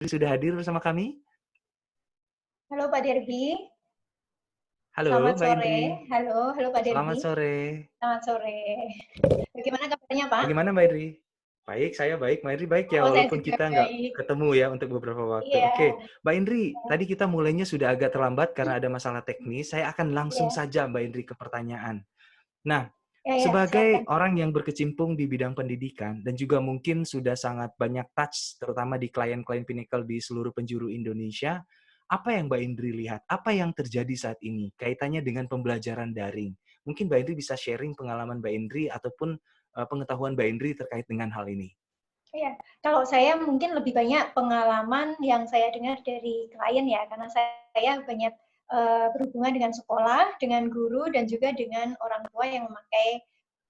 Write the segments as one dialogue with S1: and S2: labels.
S1: sudah hadir bersama kami.
S2: Halo Pak Derby,
S1: Halo
S2: selamat
S1: Mbak
S2: sore.
S1: Indri,
S2: Halo Pak
S1: selamat
S2: Derby,
S1: sore.
S2: selamat sore. Bagaimana kabarnya Pak?
S1: Bagaimana Mbak Indri? Baik, saya baik. Mbak Indri baik ya,
S2: Oh, saya
S1: walaupun
S2: juga
S1: kita nggak
S2: baik.
S1: ketemu ya untuk beberapa waktu.
S2: Iya,
S1: Oke, Mbak Indri, tadi kita mulainya sudah agak terlambat karena ada masalah teknis. Saya akan langsung
S2: iya,
S1: saja Mbak Indri ke pertanyaan. Nah,
S2: iya, silakan.
S1: sebagai orang yang berkecimpung di bidang pendidikan dan juga mungkin sudah sangat banyak touch, terutama di klien-klien Pinnacle di seluruh penjuru Indonesia, apa yang Mbak Indri lihat? Apa yang terjadi saat ini kaitannya dengan pembelajaran daring? Mungkin Mbak Indri bisa sharing pengalaman Mbak Indri ataupun pengetahuan Mbak Indri terkait dengan hal ini.
S2: Iya, kalau saya mungkin lebih banyak pengalaman yang saya dengar dari klien ya, karena saya banyak berhubungan dengan sekolah, dengan guru, dan juga dengan orang tua yang memakai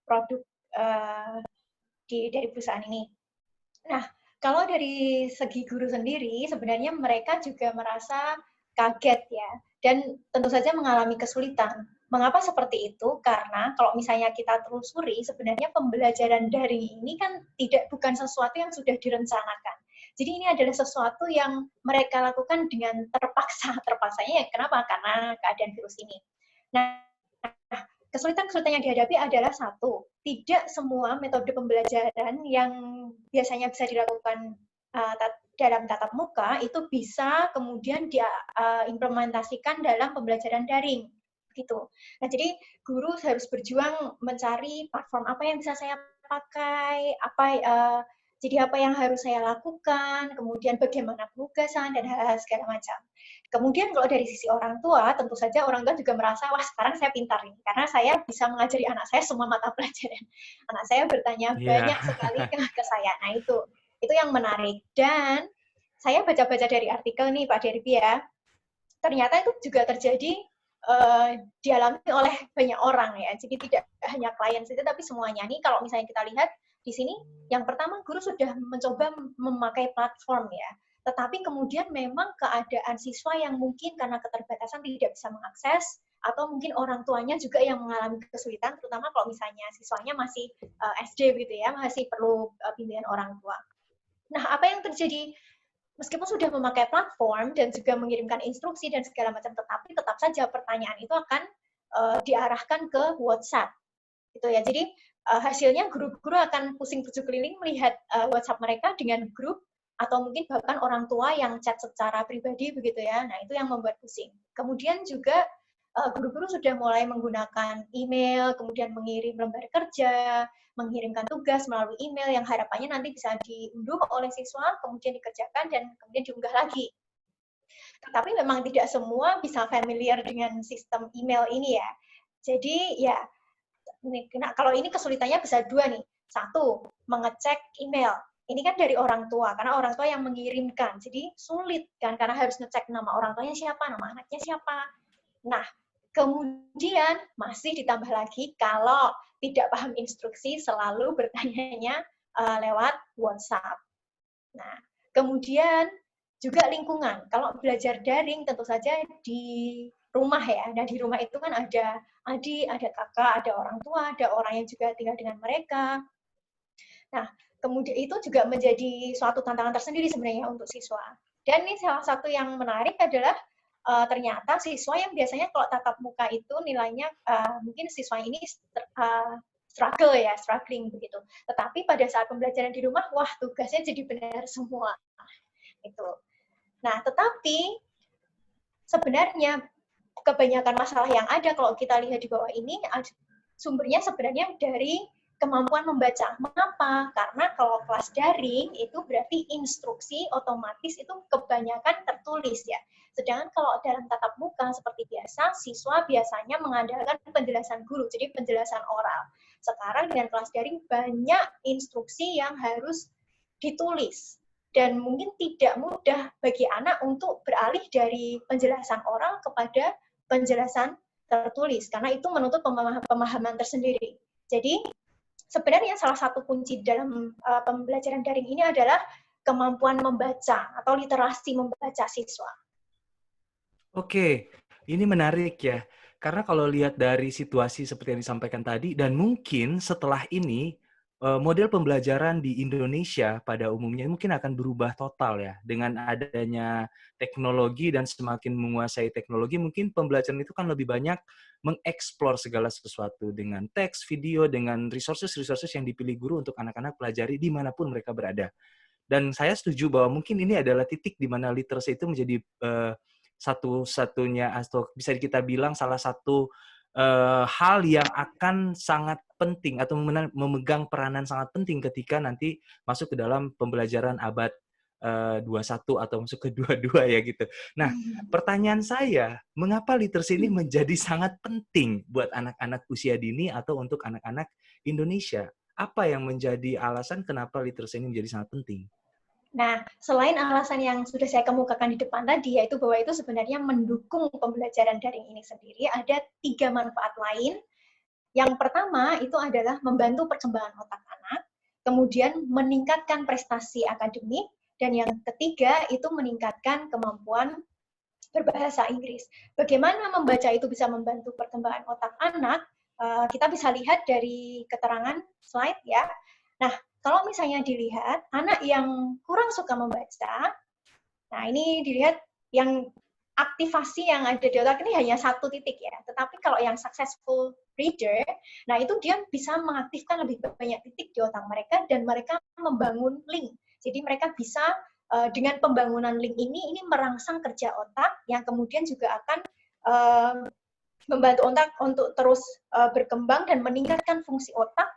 S2: produk uh, dari perusahaan ini. Nah, kalau dari segi guru sendiri, sebenarnya mereka juga merasa kaget ya, dan tentu saja mengalami kesulitan. Mengapa seperti itu? Karena kalau misalnya kita telusuri, sebenarnya pembelajaran daring ini kan bukan sesuatu yang sudah direncanakan. Jadi ini adalah sesuatu yang mereka lakukan dengan terpaksa. Terpaksanya ya kenapa? Karena keadaan virus ini. Nah, kesulitan-kesulitan yang dihadapi adalah satu, tidak semua metode pembelajaran yang biasanya bisa dilakukan dalam tatap muka itu bisa kemudian diimplementasikan dalam pembelajaran daring gitu. Nah, jadi guru harus berjuang mencari platform apa yang bisa saya pakai, jadi apa yang harus saya lakukan, kemudian bagaimana penugasan dan hal-hal segala macam. Kemudian kalau dari sisi orang tua, tentu saja orang tua juga merasa, wah sekarang saya pintar nih, karena saya bisa mengajari anak saya semua mata pelajaran. Anak saya bertanya
S1: Iya.
S2: banyak sekali ke saya. Nah itu yang menarik. Dan saya baca-baca dari artikel nih Pak Derby ya, ternyata itu juga terjadi dialami oleh banyak orang ya. Jadi tidak hanya klien saja, tapi semuanya. Nih kalau misalnya kita lihat di sini, yang pertama guru sudah mencoba memakai platform ya. Tetapi kemudian memang keadaan siswa yang mungkin karena keterbatasan tidak bisa mengakses, atau mungkin orang tuanya juga yang mengalami kesulitan, terutama kalau misalnya siswanya masih SD gitu ya, masih perlu bimbingan orang tua. Nah, apa yang terjadi meskipun sudah memakai platform dan juga mengirimkan instruksi dan segala macam, tetapi tetap saja pertanyaan itu akan diarahkan ke WhatsApp, gitu ya. Jadi hasilnya guru-guru akan pusing tujuh keliling melihat WhatsApp mereka dengan grup atau mungkin bahkan orang tua yang chat secara pribadi begitu ya. Nah itu yang membuat pusing. Kemudian juga guru-guru sudah mulai menggunakan email, kemudian mengirim lembar kerja, mengirimkan tugas melalui email yang harapannya nanti bisa diunduh oleh siswa, kemudian dikerjakan dan kemudian diunggah lagi. Tetapi memang tidak semua bisa familiar dengan sistem email ini ya. Jadi ya, nah, kalau ini kesulitannya bisa dua nih. Satu, mengecek email. Ini kan dari orang tua, karena orang tua yang mengirimkan. Jadi sulit kan, karena harus ngecek nama orang tuanya siapa, nama anaknya siapa. Nah, kemudian masih ditambah lagi kalau tidak paham instruksi selalu bertanyanya lewat WhatsApp. Nah, kemudian juga lingkungan. Kalau belajar daring tentu saja di rumah ya. Nah, di rumah itu kan ada adik, ada kakak, ada orang tua, ada orang yang juga tinggal dengan mereka. Nah, kemudian itu juga menjadi suatu tantangan tersendiri sebenarnya untuk siswa. Dan ini salah satu yang menarik adalah ternyata siswa yang biasanya kalau tatap muka itu nilainya mungkin siswa ini struggle ya, struggling begitu. Tetapi pada saat pembelajaran di rumah, wah tugasnya jadi benar semua. Itu. Nah, tetapi sebenarnya kebanyakan masalah yang ada kalau kita lihat di bawah ini sumbernya sebenarnya dari kemampuan membaca. Mengapa? Karena kalau kelas daring itu berarti instruksi otomatis itu kebanyakan tertulis ya. Sedangkan kalau dalam tatap muka seperti biasa, siswa biasanya mengandalkan penjelasan guru, jadi penjelasan oral. Sekarang dengan kelas daring banyak instruksi yang harus ditulis dan mungkin tidak mudah bagi anak untuk beralih dari penjelasan oral kepada penjelasan tertulis karena itu menuntut pemahaman tersendiri. Jadi sebenarnya salah satu kunci dalam pembelajaran daring ini adalah kemampuan membaca atau literasi membaca siswa.
S1: Oke, ini menarik ya. Karena kalau lihat dari situasi seperti yang disampaikan tadi, dan mungkin setelah ini model pembelajaran di Indonesia pada umumnya mungkin akan berubah total ya. Dengan adanya teknologi dan semakin menguasai teknologi, mungkin pembelajaran itu kan lebih banyak mengeksplor segala sesuatu dengan teks, video, dengan resources-resources yang dipilih guru untuk anak-anak pelajari dimanapun mereka berada. Dan saya setuju bahwa mungkin ini adalah titik di mana literacy itu menjadi satu-satunya atau bisa kita bilang salah satu hal yang akan sangat penting atau memegang peranan sangat penting ketika nanti masuk ke dalam pembelajaran abad 21 atau masuk ke 22 ya gitu. Nah, pertanyaan saya, mengapa literacy ini menjadi sangat penting buat anak-anak usia dini atau untuk anak-anak Indonesia? Apa yang menjadi alasan kenapa literacy ini menjadi sangat penting?
S2: Nah, selain alasan yang sudah saya kemukakan di depan tadi, yaitu bahwa itu sebenarnya mendukung pembelajaran daring ini sendiri, ada 3 manfaat lain. Yang pertama itu adalah membantu perkembangan otak anak, kemudian meningkatkan prestasi akademik, dan yang ketiga itu meningkatkan kemampuan berbahasa Inggris. Bagaimana membaca itu bisa membantu perkembangan otak anak? Kita bisa lihat dari keterangan slide ya. Nah, kalau misalnya dilihat anak yang kurang suka membaca, nah ini dilihat yang aktivasi yang ada di otak ini hanya satu titik ya. Tetapi kalau yang successful reader, nah itu dia bisa mengaktifkan lebih banyak titik di otak mereka dan mereka membangun link. Jadi mereka bisa dengan pembangunan link ini merangsang kerja otak yang kemudian juga akan membantu otak untuk terus berkembang dan meningkatkan fungsi otak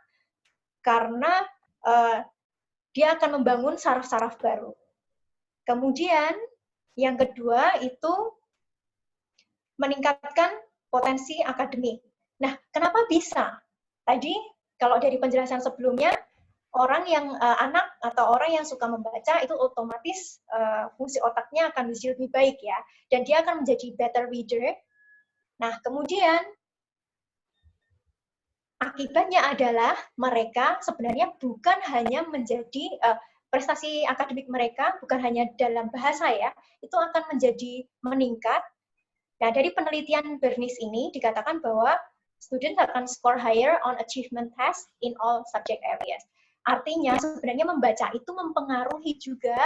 S2: karena dia akan membangun saraf-saraf baru. Kemudian yang kedua itu meningkatkan potensi akademik. Nah, kenapa bisa? Tadi kalau dari penjelasan sebelumnya, orang yang anak atau orang yang suka membaca itu otomatis fungsi otaknya akan menjadi lebih baik ya, dan dia akan menjadi better reader. Nah, kemudian akibatnya adalah mereka sebenarnya bukan hanya menjadi prestasi akademik mereka bukan hanya dalam bahasa ya, itu akan menjadi meningkat. Nah, dari penelitian Bernice ini dikatakan bahwa student akan score higher on achievement test in all subject areas. Artinya sebenarnya membaca itu mempengaruhi juga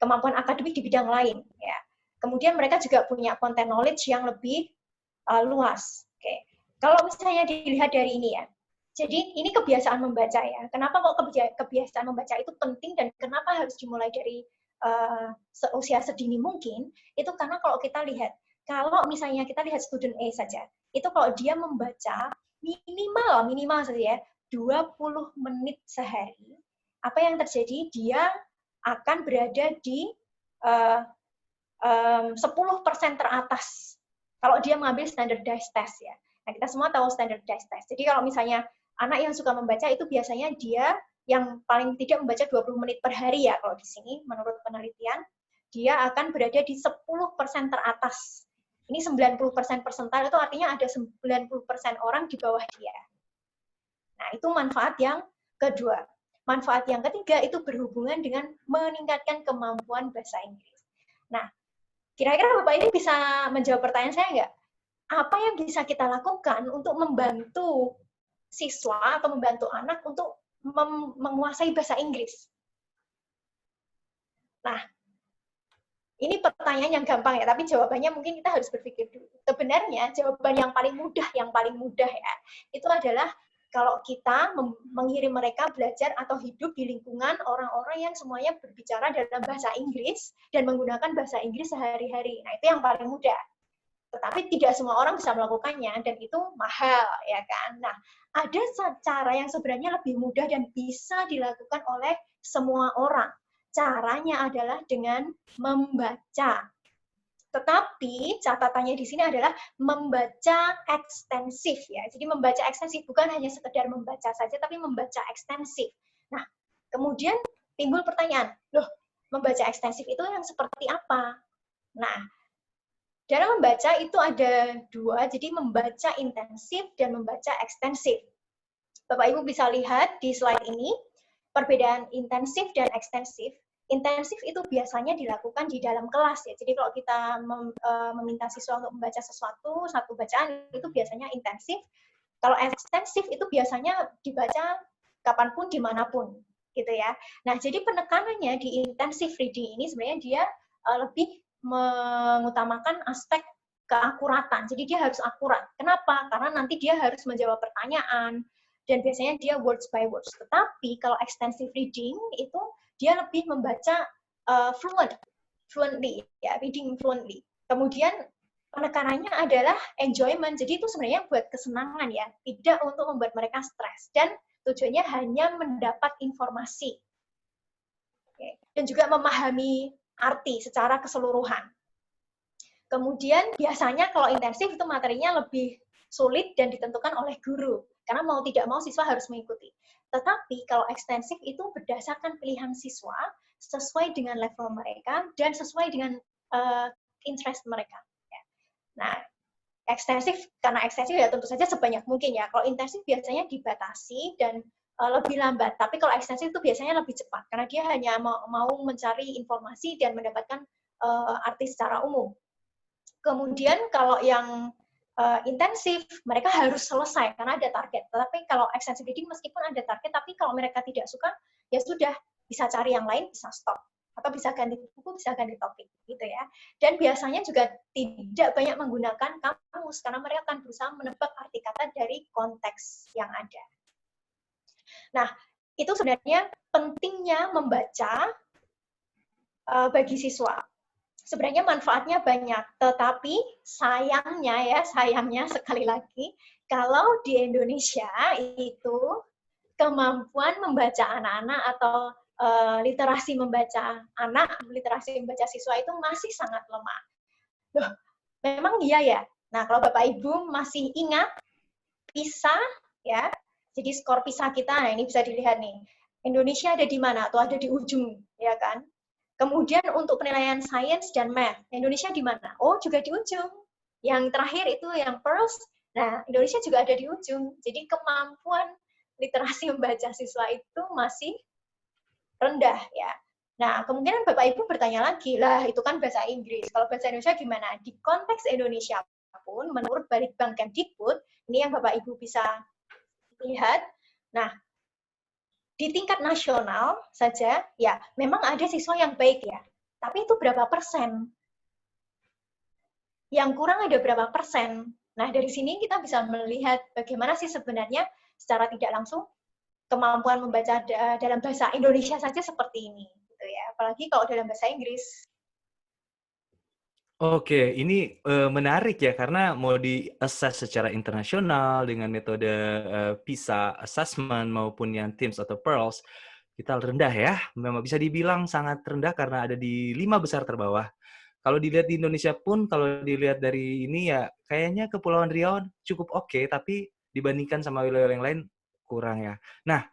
S2: kemampuan akademik di bidang lain. Ya. Kemudian mereka juga punya content knowledge yang lebih luas. Oke. Kalau misalnya dilihat dari ini ya, jadi ini kebiasaan membaca ya. Kenapa kok kebiasaan membaca itu penting dan kenapa harus dimulai dari usia sedini mungkin? Itu karena kalau kita lihat, kalau misalnya kita lihat student A saja, itu kalau dia membaca minimal saja ya, 20 menit sehari, apa yang terjadi? Dia akan berada di 10% teratas kalau dia mengambil standardized test ya. Nah, kita semua tahu standardized test. Jadi kalau misalnya anak yang suka membaca itu biasanya dia yang paling tidak membaca 20 menit per hari ya kalau di sini menurut penelitian, dia akan berada di 10% teratas. Ini 90% persentil itu artinya ada 90% orang di bawah dia. Nah, itu manfaat yang kedua. Manfaat yang ketiga itu berhubungan dengan meningkatkan kemampuan bahasa Inggris. Nah, kira-kira Bapak ini bisa menjawab pertanyaan saya nggak? Apa yang bisa kita lakukan untuk membantu siswa atau membantu anak untuk menguasai bahasa Inggris? Nah, ini pertanyaan yang gampang ya, tapi jawabannya mungkin kita harus berpikir dulu. Sebenarnya jawaban yang paling mudah ya, itu adalah kalau kita mengirim mereka belajar atau hidup di lingkungan orang-orang yang semuanya berbicara dalam bahasa Inggris dan menggunakan bahasa Inggris sehari-hari. Nah, itu yang paling mudah. Tetapi tidak semua orang bisa melakukannya dan itu mahal, ya kan? Nah, ada cara yang sebenarnya lebih mudah dan bisa dilakukan oleh semua orang. Caranya adalah dengan membaca. Tetapi catatannya di sini adalah membaca ekstensif ya. Jadi membaca ekstensif bukan hanya sekedar membaca saja, tapi membaca ekstensif. Nah, kemudian timbul pertanyaan, loh, membaca ekstensif itu yang seperti apa? Nah, dalam membaca itu ada dua, jadi membaca intensif dan membaca ekstensif. Bapak Ibu bisa lihat di slide ini, perbedaan intensif dan ekstensif. Intensif itu biasanya dilakukan di dalam kelas ya. Jadi kalau kita meminta siswa untuk membaca sesuatu, satu bacaan itu biasanya intensif. Kalau ekstensif itu biasanya dibaca kapanpun, dimanapun, gitu ya. Nah, jadi penekanannya di intensive reading ini sebenarnya dia lebih mengutamakan aspek keakuratan. Jadi dia harus akurat. Kenapa? Karena nanti dia harus menjawab pertanyaan, dan biasanya dia words by words. Tetapi kalau extensive reading itu dia lebih membaca fluently, ya, reading fluently. Kemudian penekanannya adalah enjoyment. Jadi itu sebenarnya buat kesenangan ya, tidak untuk membuat mereka stres. Dan tujuannya hanya mendapat informasi. Oke. Dan juga memahami arti secara keseluruhan. Kemudian biasanya kalau intensif itu materinya lebih sulit dan ditentukan oleh guru. Karena mau tidak mau siswa harus mengikuti. Tetapi kalau ekstensif itu berdasarkan pilihan siswa, sesuai dengan level mereka, dan sesuai dengan interest mereka. Nah, ekstensif, karena ekstensif ya tentu saja sebanyak mungkin ya. Kalau intensif biasanya dibatasi dan lebih lambat. Tapi kalau ekstensif itu biasanya lebih cepat, karena dia hanya mau mencari informasi dan mendapatkan arti secara umum. Kemudian kalau yang intensif, mereka harus selesai karena ada target. Tetapi kalau extensive reading meskipun ada target, tapi kalau mereka tidak suka, ya sudah, bisa cari yang lain, bisa stop. Atau bisa ganti buku, bisa ganti topik, gitu ya. Dan biasanya juga tidak banyak menggunakan kamus, karena mereka akan berusaha menebak arti kata dari konteks yang ada. Nah, itu sebenarnya pentingnya membaca bagi siswa. Sebenarnya manfaatnya banyak, tetapi sayangnya sekali lagi, kalau di Indonesia itu kemampuan membaca anak-anak atau literasi membaca anak, literasi membaca siswa itu masih sangat lemah. Loh, memang iya ya. Nah, kalau Bapak Ibu masih ingat PISA ya, jadi skor PISA kita, nah ini bisa dilihat nih. Indonesia ada di mana? Atau ada di ujung, ya kan? Kemudian untuk penilaian sains dan math, Indonesia di mana? Oh, juga di ujung. Yang terakhir itu yang PIRLS, nah Indonesia juga ada di ujung. Jadi kemampuan literasi membaca siswa itu masih rendah ya. Nah, kemungkinan Bapak Ibu bertanya lagi, lah itu kan bahasa Inggris. Kalau bahasa Indonesia gimana? Di konteks Indonesia pun, menurut Balitbang Kemdikbud, ini yang Bapak Ibu bisa lihat, nah, di tingkat nasional saja, ya memang ada siswa yang baik ya. Tapi itu berapa persen? Yang kurang ada berapa persen? Nah, dari sini kita bisa melihat bagaimana sih sebenarnya secara tidak langsung kemampuan membaca dalam bahasa Indonesia saja seperti ini, gitu ya. Apalagi kalau dalam bahasa Inggris.
S1: Oke, ini menarik ya karena mau di-assess secara internasional dengan metode PISA assessment maupun yang TIMSS atau PIRLS, kita rendah ya. Memang bisa dibilang sangat rendah karena ada di 5 besar terbawah. Kalau dilihat di Indonesia pun, kalau dilihat dari ini ya kayaknya Kepulauan Riau cukup oke, tapi dibandingkan sama wilayah yang lain kurang ya. Nah,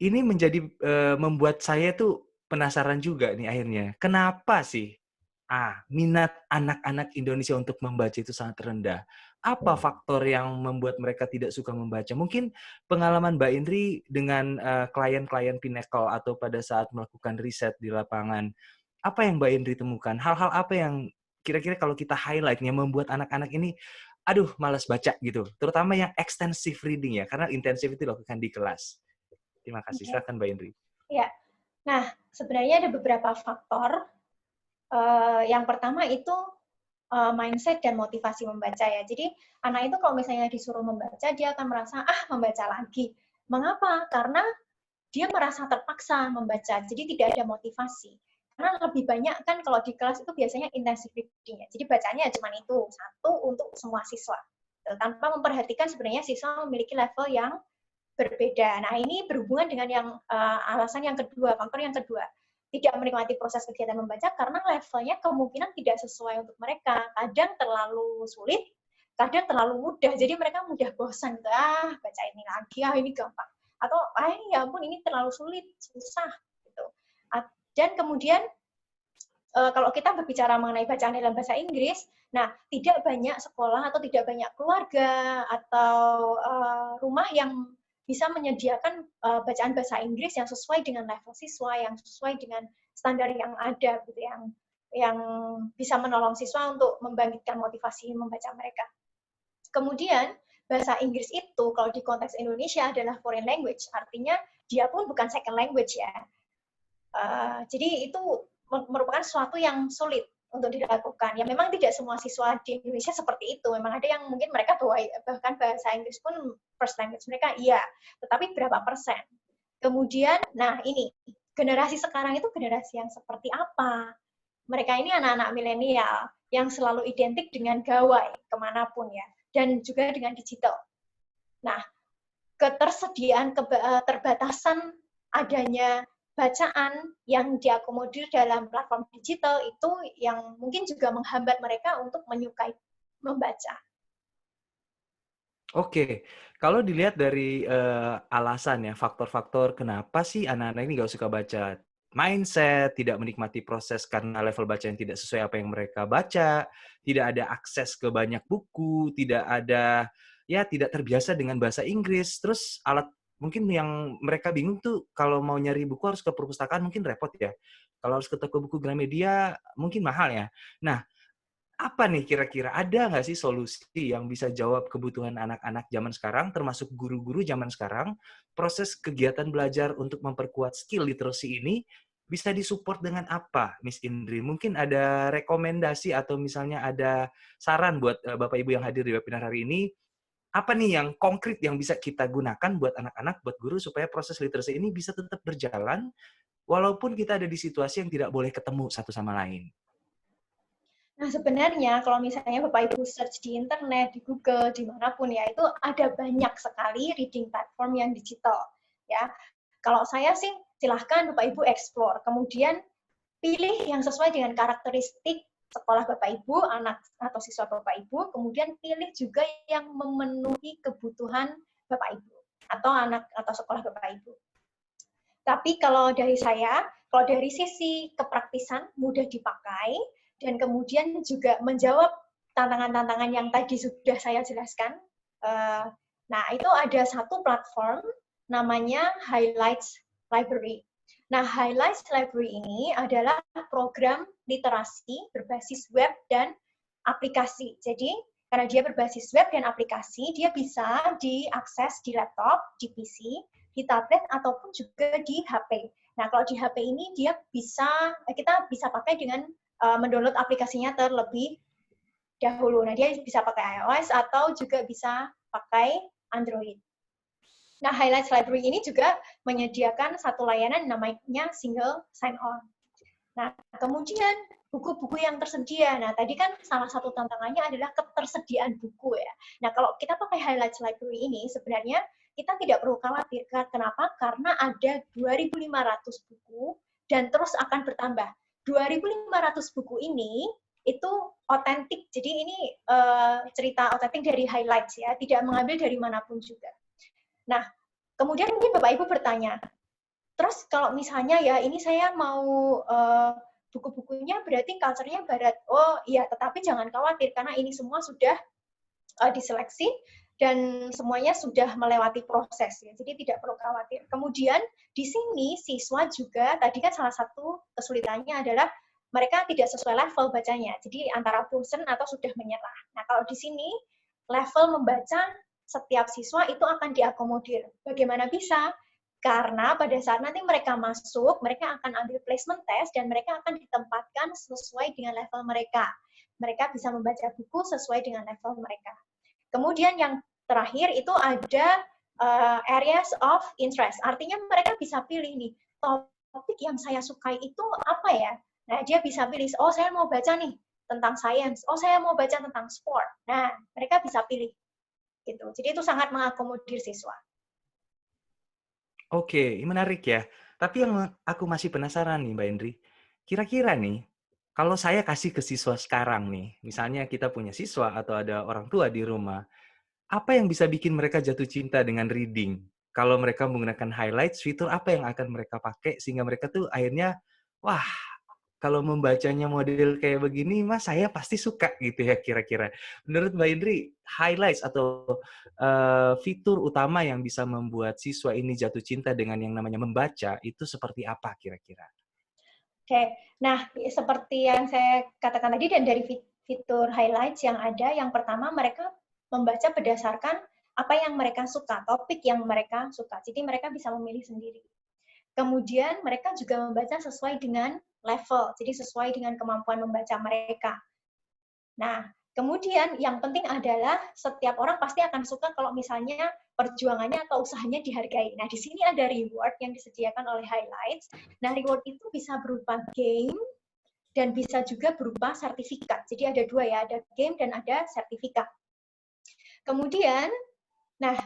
S1: ini menjadi membuat saya tuh penasaran juga nih akhirnya. Kenapa sih minat anak-anak Indonesia untuk membaca itu sangat rendah? Apa faktor yang membuat mereka tidak suka membaca? Mungkin pengalaman Mbak Indri dengan klien-klien Pinnacle atau pada saat melakukan riset di lapangan, apa yang Mbak Indri temukan? Hal-hal apa yang kira-kira kalau kita highlight yang membuat anak-anak ini, aduh, malas baca gitu. Terutama yang extensive reading ya, karena intensif itu dilakukan di kelas. Terima kasih.
S2: Okay.
S1: Silakan Mbak Indri.
S2: Ya, nah sebenarnya ada beberapa faktor. Yang pertama itu mindset dan motivasi membaca ya. Jadi anak itu kalau misalnya disuruh membaca, dia akan merasa membaca lagi. Mengapa? Karena dia merasa terpaksa membaca, jadi tidak ada motivasi. Karena lebih banyak kan kalau di kelas itu biasanya intensive reading ya. Jadi bacanya cuma itu, satu untuk semua siswa. Tanpa memperhatikan sebenarnya siswa memiliki level yang berbeda. Nah, ini berhubungan dengan yang alasan yang kedua, faktor yang kedua. Tidak menikmati proses kegiatan membaca karena levelnya kemungkinan tidak sesuai untuk mereka. Kadang terlalu sulit, kadang terlalu mudah. Jadi mereka mudah bosan. Baca ini lagi, ini gampang. Atau, ini ya ampun, ini terlalu sulit, susah. Gitu. Dan kemudian, kalau kita berbicara mengenai bacaan dalam bahasa Inggris, nah, tidak banyak sekolah atau tidak banyak keluarga atau rumah yang bisa menyediakan bacaan bahasa Inggris yang sesuai dengan level siswa, yang sesuai dengan standar yang ada, gitu, yang bisa menolong siswa untuk membangkitkan motivasi membaca mereka. Kemudian, bahasa Inggris itu kalau di konteks Indonesia adalah foreign language, artinya dia pun bukan second language ya. Jadi itu merupakan sesuatu yang sulit untuk dilakukan. Ya memang tidak semua siswa di Indonesia seperti itu. Memang ada yang mungkin mereka bahkan bahasa Inggris pun first language mereka iya, tetapi berapa persen? Kemudian, nah ini generasi sekarang itu generasi yang seperti apa? Mereka ini anak-anak milenial yang selalu identik dengan gawai kemanapun ya, dan juga dengan digital. Nah, ketersediaan, terbatasan adanya bacaan yang diakomodir dalam platform digital itu yang mungkin juga menghambat mereka untuk menyukai membaca.
S1: Oke, kalau dilihat dari alasan ya, faktor-faktor kenapa sih anak-anak ini nggak suka baca, mindset, tidak menikmati proses karena level baca yang tidak sesuai apa yang mereka baca, tidak ada akses ke banyak buku, tidak ada ya tidak terbiasa dengan bahasa Inggris, terus alat mungkin yang mereka bingung tuh kalau mau nyari buku harus ke perpustakaan mungkin repot ya. Kalau harus ke toko buku Gramedia mungkin mahal ya. Nah, apa nih kira-kira, ada nggak sih solusi yang bisa jawab kebutuhan anak-anak zaman sekarang, termasuk guru-guru zaman sekarang, proses kegiatan belajar untuk memperkuat skill literasi ini bisa disupport dengan apa, Miss Indri? Mungkin ada rekomendasi atau misalnya ada saran buat Bapak Ibu yang hadir di webinar hari ini, apa nih yang konkret yang bisa kita gunakan buat anak-anak, buat guru, supaya proses literasi ini bisa tetap berjalan, walaupun kita ada di situasi yang tidak boleh ketemu satu sama lain?
S2: Nah, sebenarnya kalau misalnya Bapak Ibu search di internet, di Google, dimanapun ya, itu ada banyak sekali reading platform yang digital. Ya, kalau saya sih silahkan Bapak Ibu explore. Kemudian pilih yang sesuai dengan karakteristik sekolah Bapak Ibu, anak atau siswa Bapak Ibu, kemudian pilih juga yang memenuhi kebutuhan Bapak Ibu atau anak atau sekolah Bapak Ibu. Tapi kalau dari saya, kalau dari sisi kepraktisan mudah dipakai dan kemudian juga menjawab tantangan-tantangan yang tadi sudah saya jelaskan. Nah, itu ada satu platform namanya Highlights Library. Nah, Highlights Library ini adalah program literasi berbasis web dan aplikasi. Jadi, karena dia berbasis web dan aplikasi, dia bisa diakses di laptop, di PC, di tablet, ataupun juga di HP. Nah, kalau di HP ini kita bisa pakai dengan mendownload aplikasinya terlebih dahulu. Nah, dia bisa pakai iOS atau juga bisa pakai Android. Nah, Highlights Library ini juga menyediakan satu layanan namanya Single Sign-On. Nah, kemudian buku-buku yang tersedia. Nah, tadi kan salah satu tantangannya adalah ketersediaan buku ya. Nah, kalau kita pakai Highlights Library ini, sebenarnya kita tidak perlu khawatir. Kenapa? Karena ada 2.500 buku dan terus akan bertambah. 2.500 buku ini itu otentik. Jadi ini cerita otentik dari Highlights ya, tidak mengambil dari manapun juga. Nah, kemudian mungkin Bapak Ibu bertanya, terus kalau misalnya ya ini saya mau buku-bukunya berarti culture-nya barat. Oh iya, tetapi jangan khawatir karena ini semua sudah diseleksi dan semuanya sudah melewati proses ya. Jadi tidak perlu khawatir. Kemudian di sini siswa juga tadi kan salah satu kesulitannya adalah mereka tidak sesuai level bacanya. Jadi antara bosan atau sudah menyerah. Nah, kalau di sini level membaca setiap siswa itu akan diakomodir. Bagaimana bisa? Karena pada saat nanti mereka masuk, mereka akan ambil placement test dan mereka akan ditempatkan sesuai dengan level mereka. Mereka bisa membaca buku sesuai dengan level mereka. Kemudian yang terakhir itu ada areas of interest. Artinya mereka bisa pilih nih, topik yang saya sukai itu apa ya? Nah, dia bisa pilih, oh saya mau baca nih tentang science, oh saya mau baca tentang sport. Nah, mereka bisa pilih. Gitu. Jadi itu sangat mengakomodir siswa.
S1: Oke, menarik ya. Tapi yang aku masih penasaran nih, Mbak Indri. Kira-kira nih, kalau saya kasih ke siswa sekarang nih, misalnya kita punya siswa atau ada orang tua di rumah, apa yang bisa bikin mereka jatuh cinta dengan reading? Kalau mereka menggunakan highlights, fitur apa yang akan mereka pakai sehingga mereka tuh akhirnya, wah, kalau membacanya model kayak begini, Mas, saya pasti suka gitu ya kira-kira. Menurut Mbak Indri, highlights atau fitur utama yang bisa membuat siswa ini jatuh cinta dengan yang namanya membaca, itu seperti apa kira-kira?
S2: Oke, nah seperti yang saya katakan tadi dan dari fitur highlights yang ada, yang pertama mereka membaca berdasarkan apa yang mereka suka, topik yang mereka suka. Jadi mereka bisa memilih sendiri. Kemudian mereka juga membaca sesuai dengan level, jadi sesuai dengan kemampuan membaca mereka. Nah, kemudian yang penting adalah setiap orang pasti akan suka kalau misalnya perjuangannya atau usahanya dihargai. Nah, di sini ada reward yang disediakan oleh Highlights. Nah, reward itu bisa berupa game dan bisa juga berupa sertifikat. Jadi ada dua ya, ada game dan ada sertifikat. Kemudian, nah,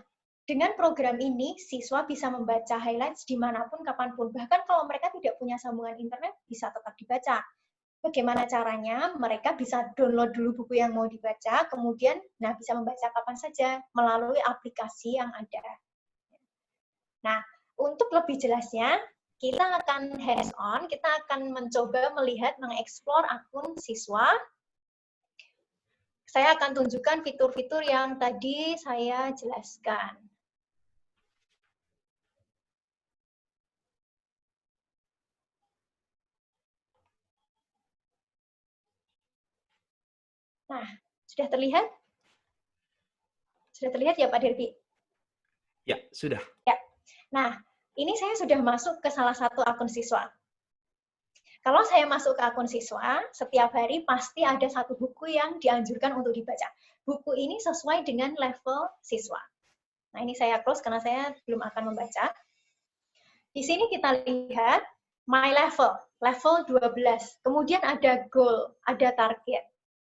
S2: dengan program ini, siswa bisa membaca highlights dimanapun, kapanpun. Bahkan kalau mereka tidak punya sambungan internet, bisa tetap dibaca. Bagaimana caranya? Mereka bisa download dulu buku yang mau dibaca, kemudian bisa membaca kapan saja melalui aplikasi yang ada. Nah, untuk lebih jelasnya, kita akan hands-on, kita akan mencoba melihat, mengeksplor akun siswa. Saya akan tunjukkan fitur-fitur yang tadi saya jelaskan. Nah, sudah terlihat? Sudah terlihat ya Pak Dirbi?
S1: Ya, sudah.
S2: Ya. Nah, ini saya sudah masuk ke salah satu akun siswa. Kalau saya masuk ke akun siswa, setiap hari pasti ada satu buku yang dianjurkan untuk dibaca. Buku ini sesuai dengan level siswa. Nah, ini saya close karena saya belum akan membaca. Di sini kita lihat my level, level 12. Kemudian ada goal, ada target.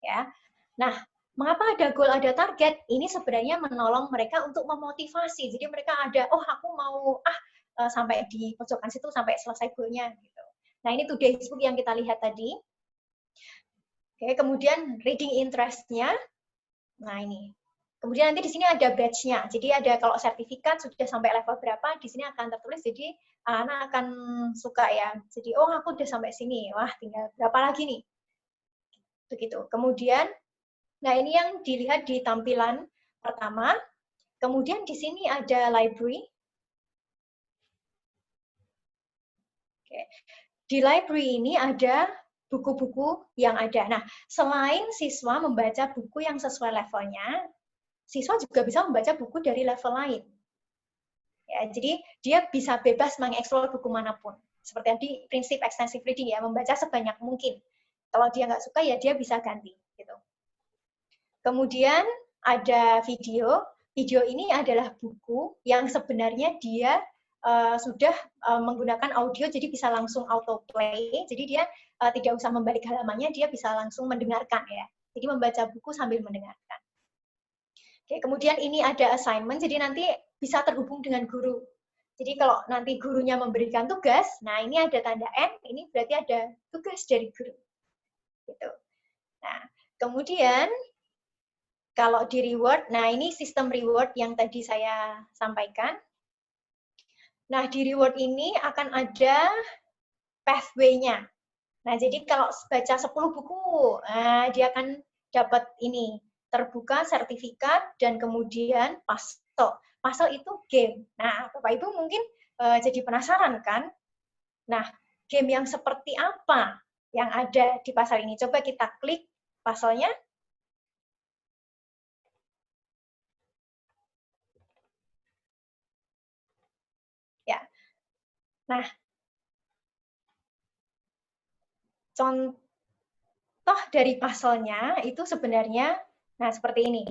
S2: Ya. Nah, mengapa ada goal, ada target? Ini sebenarnya menolong mereka untuk memotivasi. Jadi mereka ada, oh aku mau sampai di pojokan situ sampai selesai goalnya. Gitu. Nah, ini today's book yang kita lihat tadi. Oke, kemudian reading interest-nya. Nah, ini. Kemudian nanti di sini ada badge-nya. Jadi ada kalau sertifikat sudah sampai level berapa, di sini akan tertulis. Jadi anak akan suka ya. Jadi, oh aku udah sampai sini. Wah, tinggal berapa lagi nih? Begitu. Kemudian, nah ini yang dilihat di tampilan pertama. Kemudian di sini ada library. Oke. Di library ini ada buku-buku yang ada. Nah, selain siswa membaca buku yang sesuai levelnya, siswa juga bisa membaca buku dari level lain. Ya, jadi dia bisa bebas mengeksplor buku manapun. Seperti tadi prinsip extensive reading ya, membaca sebanyak mungkin. Kalau dia nggak suka ya dia bisa ganti. Gitu. Kemudian ada video. Video ini adalah buku yang sebenarnya dia sudah menggunakan audio, jadi bisa langsung autoplay. Jadi dia tidak usah membalik halamannya, dia bisa langsung mendengarkan ya. Jadi membaca buku sambil mendengarkan. Oke, kemudian ini ada assignment, jadi nanti bisa terhubung dengan guru. Jadi kalau nanti gurunya memberikan tugas, nah ini ada tanda N, ini berarti ada tugas dari guru. Gitu. Nah, kemudian kalau di reward, nah ini sistem reward yang tadi saya sampaikan. Nah, di reward ini akan ada pathway-nya. Nah, jadi kalau baca 10 buku, dia akan dapat ini, terbuka sertifikat dan kemudian puzzle. Puzzle itu game. Nah, Bapak Ibu mungkin jadi penasaran kan? Nah, game yang seperti apa yang ada di puzzle ini? Coba kita klik puzzle-nya. Ya. Nah, contoh dari puzzle-nya itu sebenarnya, nah seperti ini.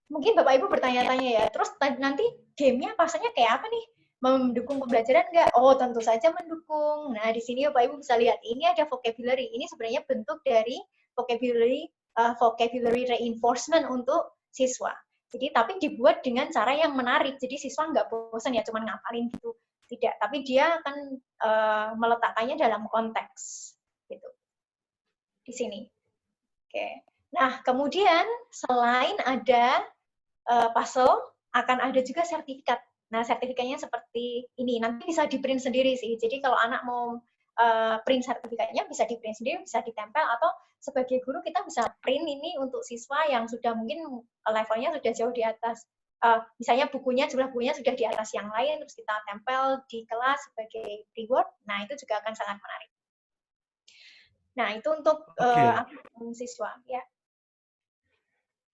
S2: Mungkin Bapak Ibu bertanya-tanya ya, terus nanti gamenya puzzle-nya kayak apa nih? Mendukung pembelajaran nggak? Oh, tentu saja mendukung. Nah, di sini Bapak Ibu bisa lihat, ini ada vocabulary. Ini sebenarnya bentuk dari vocabulary reinforcement untuk siswa. Jadi, tapi dibuat dengan cara yang menarik. Jadi, siswa nggak bosan ya, cuma ngapalin gitu. Tidak, tapi dia akan meletakkannya dalam konteks. Gitu. Di sini. Oke. Nah, kemudian selain ada puzzle, akan ada juga sertifikat. Nah, sertifikatnya seperti ini. Nanti bisa di-print sendiri sih. Jadi kalau anak mau print sertifikatnya, bisa di-print sendiri, bisa ditempel, atau sebagai guru kita bisa print ini untuk siswa yang sudah mungkin levelnya sudah jauh di atas. Misalnya jumlah bukunya sudah di atas yang lain, terus kita tempel di kelas sebagai reward. Nah, itu juga akan sangat menarik. Nah, itu untuk akun siswa. Ya.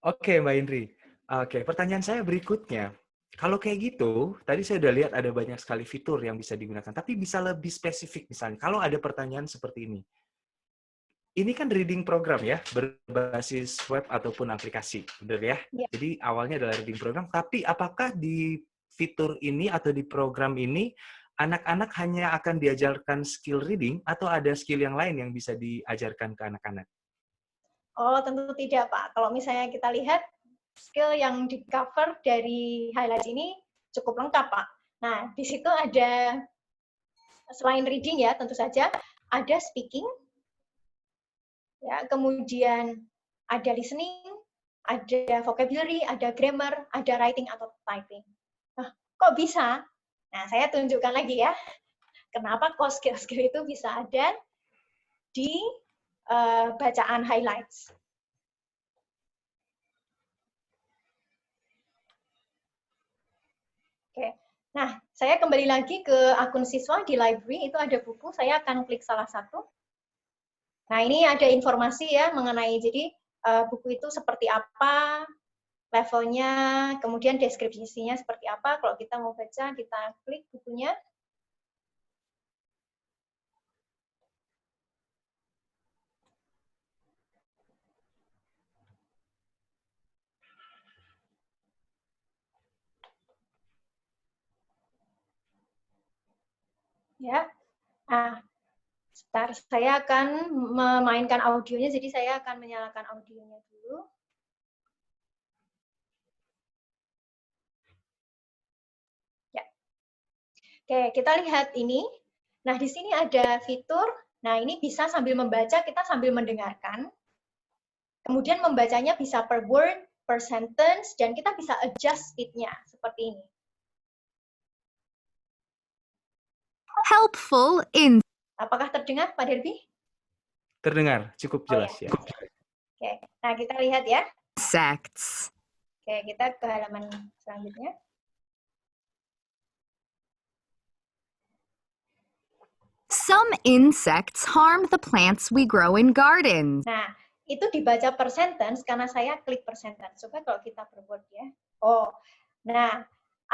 S1: Oke, Mbak Indri. Oke, pertanyaan saya berikutnya. Kalau kayak gitu, tadi saya udah lihat ada banyak sekali fitur yang bisa digunakan, tapi bisa lebih spesifik misalnya. Kalau ada pertanyaan seperti ini. Ini kan reading program ya, berbasis web ataupun aplikasi, benar ya?
S2: Ya.
S1: Jadi awalnya adalah reading program, tapi apakah di fitur ini atau di program ini anak-anak hanya akan diajarkan skill reading atau ada skill yang lain yang bisa diajarkan ke anak-anak?
S2: Oh, tentu tidak, Pak. Kalau misalnya kita lihat skill yang di-cover dari highlight ini cukup lengkap, Pak. Nah, di situ ada selain reading ya, tentu saja ada speaking, ya, kemudian ada listening, ada vocabulary, ada grammar, ada writing atau typing. Nah, kok bisa? Nah, saya tunjukkan lagi ya, kenapa kok skill-skill itu bisa ada di bacaan highlights. Oke. Nah, saya kembali lagi ke akun siswa di library, itu ada buku, saya akan klik salah satu. Nah, ini ada informasi ya mengenai, jadi buku itu seperti apa, levelnya, kemudian deskripsinya seperti apa. Kalau kita mau baca, kita klik bukunya. Ya, nah, sebentar, saya akan memainkan audionya, jadi saya akan menyalakan audionya dulu. Ya. Oke, kita lihat ini. Nah, di sini ada fitur, nah ini bisa sambil membaca, kita sambil mendengarkan. Kemudian membacanya bisa per word, per sentence, dan kita bisa adjust speed-nya, seperti ini.
S3: Helpful in.
S2: Apakah terdengar, Pak Derby?
S1: Terdengar, cukup
S2: Oh
S1: jelas
S2: ya.
S1: ya.
S2: Oke, nah kita lihat ya.
S3: Insects.
S2: Oke, kita ke halaman selanjutnya.
S3: Some insects harm the plants we grow in gardens.
S2: Nah, itu dibaca per sentence karena saya klik per sentence. Coba kalau kita per word ya. Oh, nah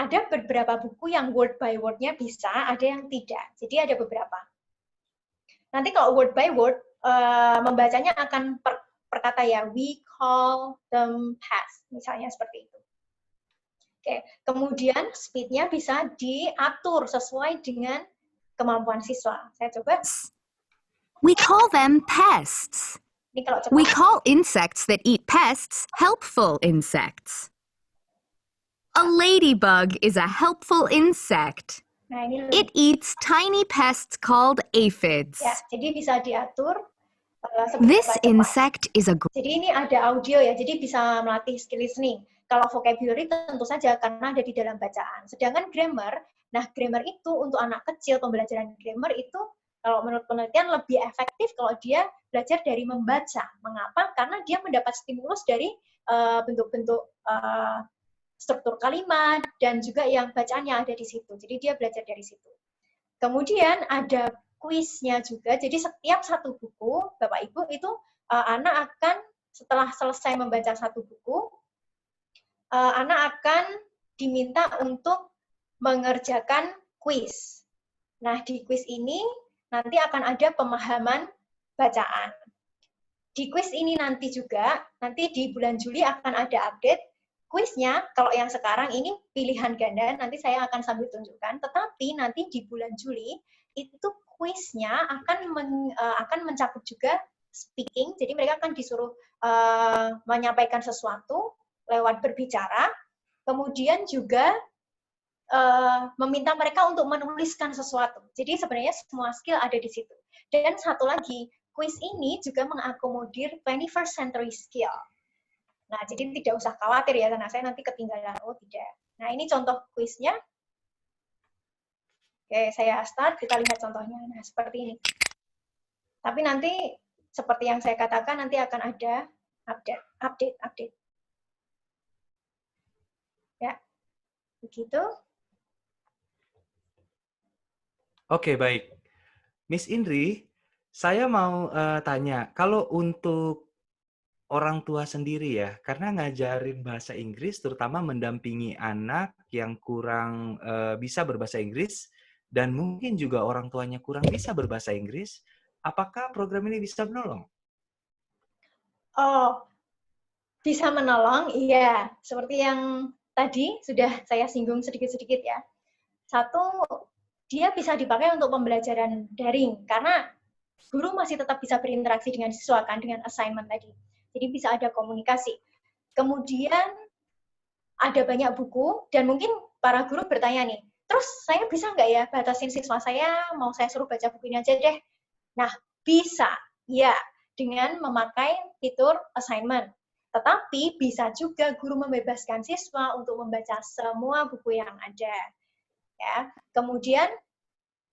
S2: ada beberapa buku yang word by word-nya bisa, ada yang tidak. Jadi ada beberapa. Nanti kalau word by word, membacanya akan per kata ya. We call them pests, misalnya seperti itu. Oke, kemudian speed-nya bisa diatur sesuai dengan kemampuan siswa. Saya coba.
S3: We call them pests.
S2: Ini kalau cepat.
S3: We call insects that eat pests helpful insects. A ladybug is a helpful insect.
S2: Nah, ini
S3: It eats tiny pests called aphids.
S2: ya, jadi bisa diatur.
S3: This insect is a.
S2: Jadi ini ada audio ya, jadi bisa melatih skill listening. Kalau vocabulary tentu saja karena ada di dalam bacaan. Sedangkan grammar, nah grammar itu untuk anak kecil, pembelajaran grammar itu kalau menurut penelitian lebih efektif kalau dia belajar dari membaca. Mengapa? Karena dia mendapat stimulus dari bentuk-bentuk struktur kalimat dan juga yang bacaannya ada di situ. Jadi dia belajar dari situ. Kemudian ada kuisnya juga. Jadi setiap satu buku, Bapak Ibu, itu anak akan setelah selesai membaca satu buku, anak akan diminta untuk mengerjakan kuis. Nah, di kuis ini nanti akan ada pemahaman bacaan. Di kuis ini nanti juga, nanti di bulan Juli akan ada update. Kuisnya, kalau yang sekarang ini pilihan ganda, nanti saya akan sambil tunjukkan. Tetapi nanti di bulan Juli, itu kuisnya akan mencakup juga speaking. Jadi mereka akan disuruh menyampaikan sesuatu lewat berbicara, kemudian juga meminta mereka untuk menuliskan sesuatu. Jadi sebenarnya semua skill ada di situ. Dan satu lagi, kuis ini juga mengakomodir 21st century skill. Nah, jadi tidak usah khawatir ya, karena saya nanti ketinggalan. Oh, tidak. Nah, ini contoh kuisnya. Oke, saya start, kita lihat contohnya. Nah, seperti ini. Tapi nanti, seperti yang saya katakan, nanti akan ada update. Ya, begitu.
S1: Oke, baik. Miss Indri, saya mau tanya, kalau untuk orang tua sendiri ya, karena ngajarin bahasa Inggris terutama mendampingi anak yang kurang bisa berbahasa Inggris dan mungkin juga orang tuanya kurang bisa berbahasa Inggris, apakah program ini bisa menolong?
S2: Oh, bisa menolong, iya. Seperti yang tadi sudah saya singgung sedikit-sedikit ya. Satu, dia bisa dipakai untuk pembelajaran daring, karena guru masih tetap bisa berinteraksi dengan siswa kan, dengan assignment tadi. Jadi bisa ada komunikasi. Kemudian ada banyak buku, dan mungkin para guru bertanya nih, terus saya bisa nggak ya batasin siswa saya, mau saya suruh baca buku ini aja deh. Nah, bisa, ya, dengan memakai fitur assignment. Tetapi bisa juga guru membebaskan siswa untuk membaca semua buku yang ada. Ya. Kemudian,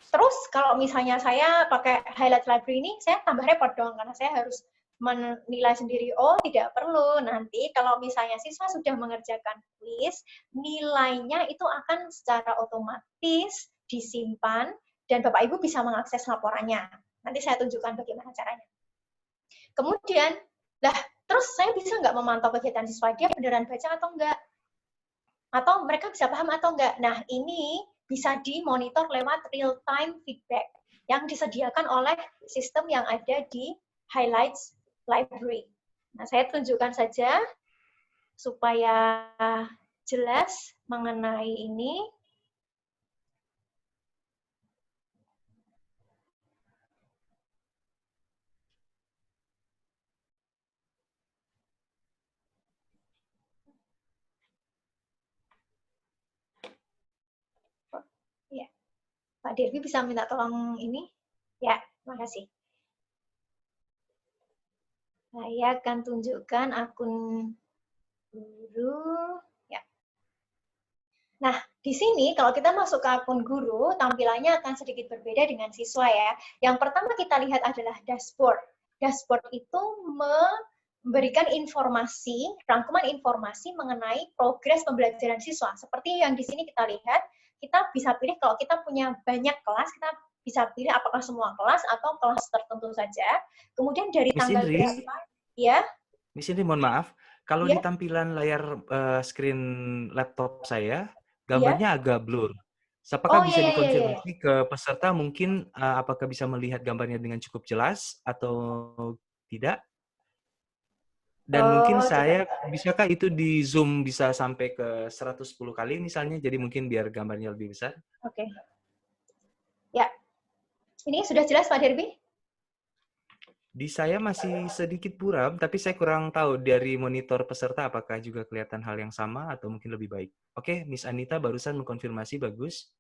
S2: terus kalau misalnya saya pakai highlight library ini, saya tambah repot dong, karena saya harus menilai sendiri. Oh, tidak perlu. Nanti kalau misalnya siswa sudah mengerjakan kuis, nilainya itu akan secara otomatis disimpan dan Bapak Ibu bisa mengakses laporannya. Nanti saya tunjukkan bagaimana caranya. Kemudian, terus saya bisa nggak memantau kegiatan siswa dia beneran baca atau enggak? Atau mereka bisa paham atau enggak? Nah, ini bisa dimonitor lewat real-time feedback yang disediakan oleh sistem yang ada di Highlights Library. Nah, saya tunjukkan saja supaya jelas mengenai ini. Ya, Pak Devi bisa minta tolong ini? Ya, terima kasih. Saya akan tunjukkan akun guru. Ya. Nah, di sini kalau kita masuk ke akun guru, tampilannya akan sedikit berbeda dengan siswa ya. Yang pertama kita lihat adalah dashboard. Dashboard itu memberikan informasi, rangkuman informasi mengenai progres pembelajaran siswa. Seperti yang di sini kita lihat, kita bisa pilih kalau kita punya banyak kelas, kita bisa pilih apakah semua kelas atau kelas tertentu saja. Kemudian dari
S1: Miss
S2: tanggal
S1: Indri,
S2: berapa, ya?
S1: Miss Indri mohon maaf, kalau di
S2: Ya,
S1: tampilan layar screen laptop saya,
S2: ya.
S1: gambarnya agak blur. Apakah
S2: Oh,
S1: bisa
S2: ya, ya, ya, ya.
S1: dikonfirmasi ke peserta mungkin apakah bisa melihat gambarnya dengan cukup jelas atau tidak? Dan mungkin
S2: Oh, coba.
S1: saya, bisakah itu di zoom bisa sampai ke 110 kali misalnya, jadi mungkin biar gambarnya lebih besar?
S2: Oke. Ya, ini sudah jelas Pak Derby?
S1: Di saya masih sedikit buram, tapi saya kurang tahu dari monitor peserta apakah juga kelihatan hal yang sama atau mungkin lebih baik. Oke, Miss Anita barusan mengkonfirmasi, bagus.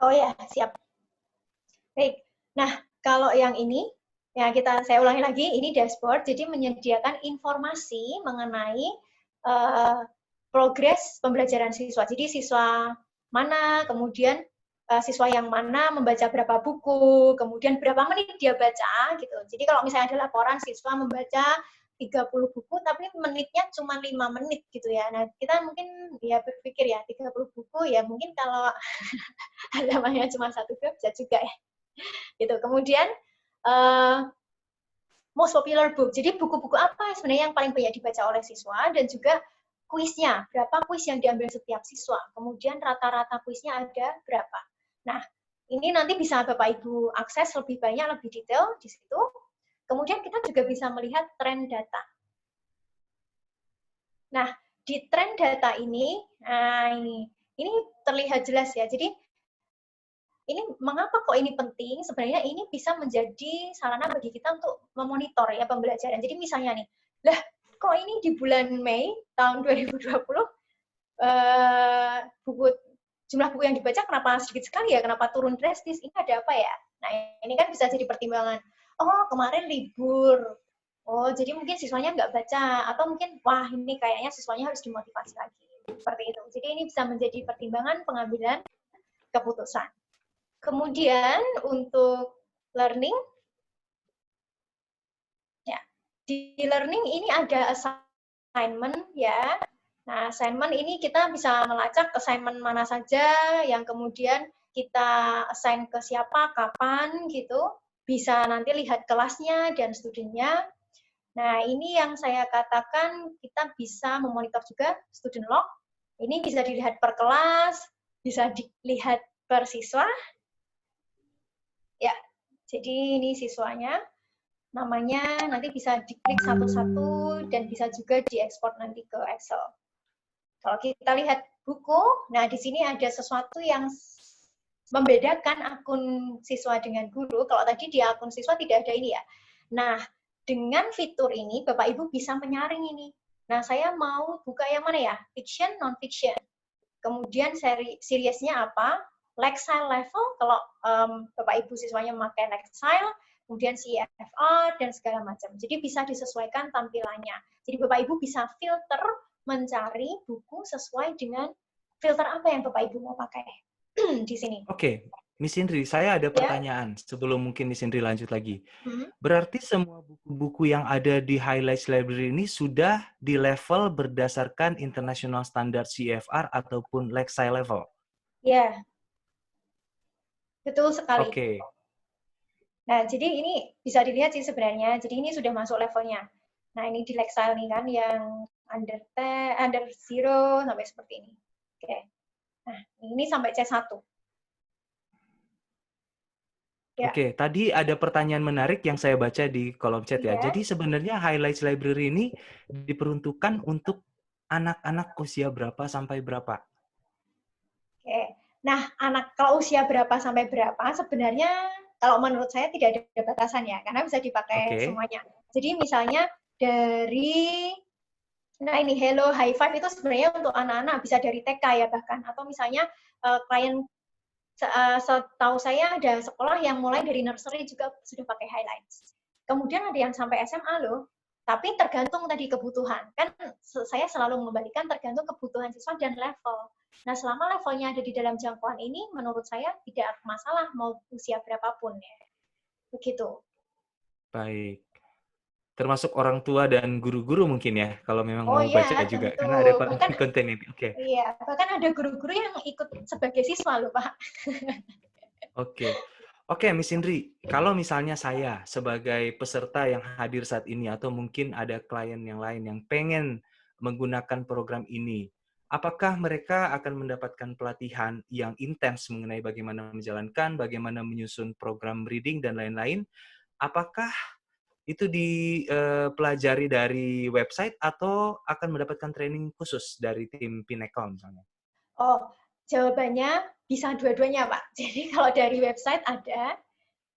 S2: Oh ya, siap. Baik. Nah, kalau yang ini, ya saya ulangi lagi, ini dashboard, jadi menyediakan informasi mengenai progres pembelajaran siswa. Jadi siswa mana, kemudian siswa yang mana membaca berapa buku, kemudian berapa menit dia baca, gitu. Jadi kalau misalnya ada laporan siswa membaca 30 buku, tapi menitnya cuma 5 menit gitu ya. Nah, kita mungkin ya berpikir ya, 30 buku ya mungkin kalau halamannya cuma 1 bisa juga ya. Gitu. Kemudian most popular book. Jadi buku-buku apa sebenarnya yang paling banyak dibaca oleh siswa, dan juga kuisnya, berapa kuis yang diambil setiap siswa. Kemudian rata-rata kuisnya ada berapa. Nah, ini nanti bisa Bapak Ibu akses lebih banyak, lebih detail di situ. Kemudian kita juga bisa melihat tren data. Nah, di tren data ini, ini terlihat jelas ya. Jadi ini mengapa kok ini penting? Sebenarnya ini bisa menjadi sarana bagi kita untuk memonitor ya pembelajaran. Jadi misalnya nih, kok ini di bulan Mei tahun 2020 jumlah buku yang dibaca kenapa sedikit sekali ya? Kenapa turun drastis? Ini ada apa ya? Nah, ini kan bisa jadi pertimbangan. Oh, kemarin libur. Oh, jadi mungkin siswanya nggak baca. Atau mungkin, wah ini kayaknya siswanya harus dimotivasi lagi. Seperti itu. Jadi ini bisa menjadi pertimbangan pengambilan keputusan. Kemudian untuk learning, ya di learning ini ada assignment ya. Nah, assignment ini kita bisa melacak assignment mana saja yang kemudian kita assign ke siapa, kapan gitu. Bisa nanti lihat kelasnya dan studinya. Nah, ini yang saya katakan kita bisa memonitor juga student log. Ini bisa dilihat per kelas, bisa dilihat per siswa. Ya, jadi ini siswanya. Namanya nanti bisa diklik satu-satu dan bisa juga diekspor nanti ke Excel. Kalau kita lihat buku, nah di sini ada sesuatu yang membedakan akun siswa dengan guru. Kalau tadi di akun siswa tidak ada ini ya. Nah, dengan fitur ini, Bapak Ibu bisa menyaring ini. Nah, saya mau buka yang mana ya? Fiction, non-fiction. Kemudian seriesnya apa? Lexile level, kalau Bapak Ibu siswanya memakai Lexile, kemudian CFR, dan segala macam. Jadi bisa disesuaikan tampilannya. Jadi Bapak Ibu bisa filter, mencari buku sesuai dengan filter apa yang Bapak Ibu mau pakai di sini.
S1: Oke, Miss Indri, saya ada
S2: Ya.
S1: pertanyaan sebelum mungkin Miss Indri lanjut lagi. Berarti semua buku-buku yang ada di Highlights Library ini sudah di level berdasarkan International Standard CFR ataupun Lexile level?
S2: Ya, betul sekali.
S1: Oke.
S2: Nah, jadi ini bisa dilihat sih sebenarnya. Jadi ini sudah masuk levelnya. Nah, ini di Lexile nih kan yang under 10, under 0 sampai seperti ini. Oke. Nah, ini sampai C1. Ya.
S1: Oke, tadi ada pertanyaan menarik yang saya baca di kolom chat ya.
S2: Iya.
S1: Jadi sebenarnya Highlights Library ini diperuntukkan untuk anak-anak usia berapa sampai berapa?
S2: Oke. Nah, anak kalau usia berapa sampai berapa sebenarnya kalau menurut saya tidak ada batasan ya, karena bisa dipakai
S1: Oke.
S2: semuanya. Jadi misalnya dari ini Hello High Five itu sebenarnya untuk anak-anak bisa dari TK ya bahkan, atau misalnya klien setahu saya ada sekolah yang mulai dari nursery juga sudah pakai highlights. Kemudian ada yang sampai SMA loh, tapi tergantung tadi kebutuhan. Kan saya selalu mengembalikan tergantung kebutuhan siswa dan level. Nah, selama levelnya ada di dalam jangkauan ini, menurut saya tidak masalah mau usia berapapun ya. Begitu.
S1: Baik. Termasuk orang tua dan guru-guru mungkin ya, kalau memang
S2: Oh
S1: mau baca
S2: iya,
S1: juga.
S2: tentu.
S1: Karena ada
S2: Bahkan
S1: konten ini. Oke.
S2: iya, bahkan ada guru-guru yang ikut sebagai siswa loh, Pak.
S1: Oke. Oke, Miss Indri, kalau misalnya saya sebagai peserta yang hadir saat ini atau mungkin ada klien yang lain yang pengen menggunakan program ini, apakah mereka akan mendapatkan pelatihan yang intens mengenai bagaimana menjalankan, bagaimana menyusun program reading dan lain-lain? Apakah itu dipelajari dari website atau akan mendapatkan training khusus dari tim Pinnacle misalnya?
S2: Oh, jawabannya bisa dua-duanya, Pak. Jadi kalau dari website ada,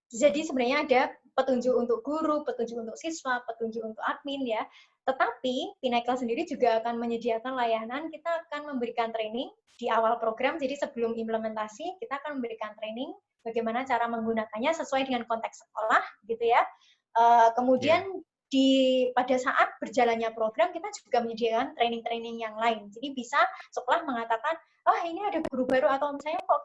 S2: jadi sebenarnya ada petunjuk untuk guru, petunjuk untuk siswa, petunjuk untuk admin ya. Tetapi Pinnacle sendiri juga akan menyediakan layanan, kita akan memberikan training di awal program, jadi sebelum implementasi kita akan memberikan training bagaimana cara menggunakannya sesuai dengan konteks sekolah gitu ya.
S1: Ya.
S2: Kemudian pada saat berjalannya program kita juga menyediakan training-training yang lain. Jadi bisa sekolah mengatakan, oh ini ada guru baru atau misalnya kok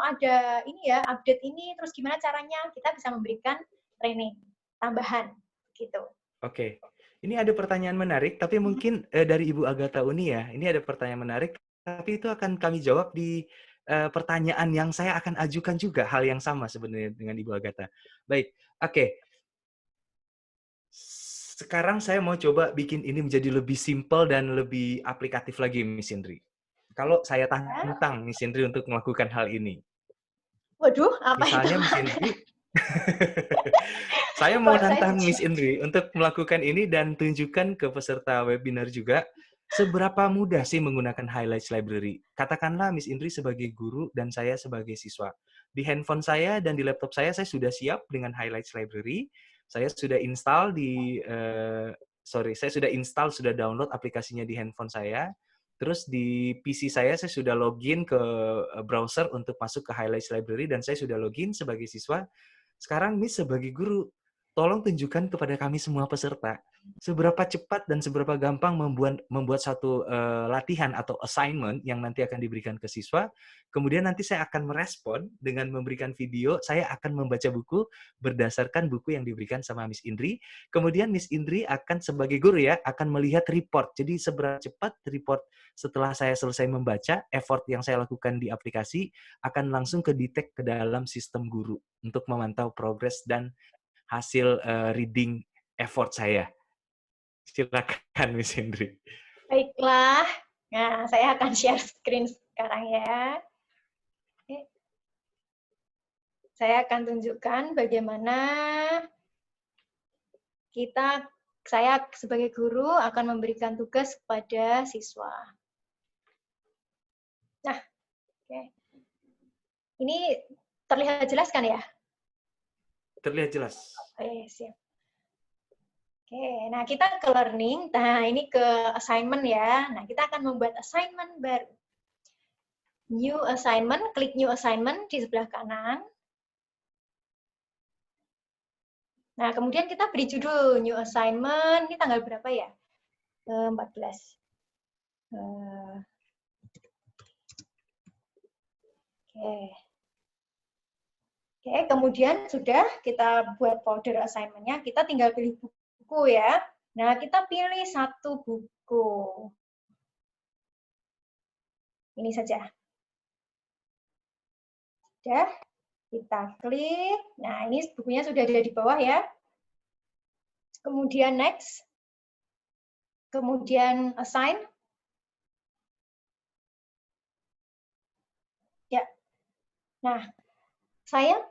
S2: ada ini ya update ini terus gimana caranya, kita bisa memberikan training tambahan gitu.
S1: Oke. Ini ada pertanyaan menarik, tapi mungkin dari Ibu Agatha Uni ya. Ini ada pertanyaan menarik, tapi itu akan kami jawab di pertanyaan yang saya akan ajukan juga hal yang sama sebenarnya dengan Ibu Agatha. Baik, oke. Sekarang saya mau coba bikin ini menjadi lebih simpel dan lebih aplikatif lagi, Miss Indri. Kalau saya tantang Miss Indri untuk melakukan hal ini.
S2: Waduh, apa itu?
S1: Misalnya Miss Indri, saya mau
S2: Buat saya
S1: nantang Miss Indri untuk melakukan ini dan tunjukkan ke peserta webinar juga seberapa mudah sih menggunakan Highlights Library. Katakanlah Miss Indri sebagai guru dan saya sebagai siswa. Di handphone saya dan di laptop saya sudah siap dengan Highlights Library. Saya sudah install sudah download aplikasinya di handphone saya. Terus di PC saya sudah login ke browser untuk masuk ke Highlights Library dan saya sudah login sebagai siswa. Sekarang Miss sebagai guru, tolong tunjukkan kepada kami semua peserta seberapa cepat dan seberapa gampang membuat satu latihan atau assignment yang nanti akan diberikan ke siswa. Kemudian nanti saya akan merespon dengan memberikan video, saya akan membaca buku berdasarkan buku yang diberikan sama Miss Indri. Kemudian Miss Indri akan sebagai guru ya, akan melihat report. Jadi seberapa cepat report setelah saya selesai membaca, effort yang saya lakukan di aplikasi akan langsung ke-detect ke dalam sistem guru untuk memantau progres dan hasil reading effort saya. Silakan, Miss Indri.
S2: Baiklah. Nah, saya akan share screen sekarang ya. Oke. Saya akan tunjukkan bagaimana saya sebagai guru akan memberikan tugas kepada siswa. Nah, oke. Ini terlihat jelas kan ya?
S1: Terlihat jelas.
S2: Oke, siap. Oke, nah kita ke learning. Nah, ini ke assignment ya. Nah, kita akan membuat assignment baru. New assignment, klik new assignment di sebelah kanan. Nah, kemudian kita beri judul new assignment. Ini tanggal berapa ya? 14. Oke. Oke, kemudian sudah kita buat folder assignment-nya. Kita tinggal pilih buku ya. Nah, kita pilih satu buku. Ini saja. Sudah, kita klik. Nah, ini bukunya sudah ada di bawah ya. Kemudian next. Kemudian assign. Ya. Nah, saya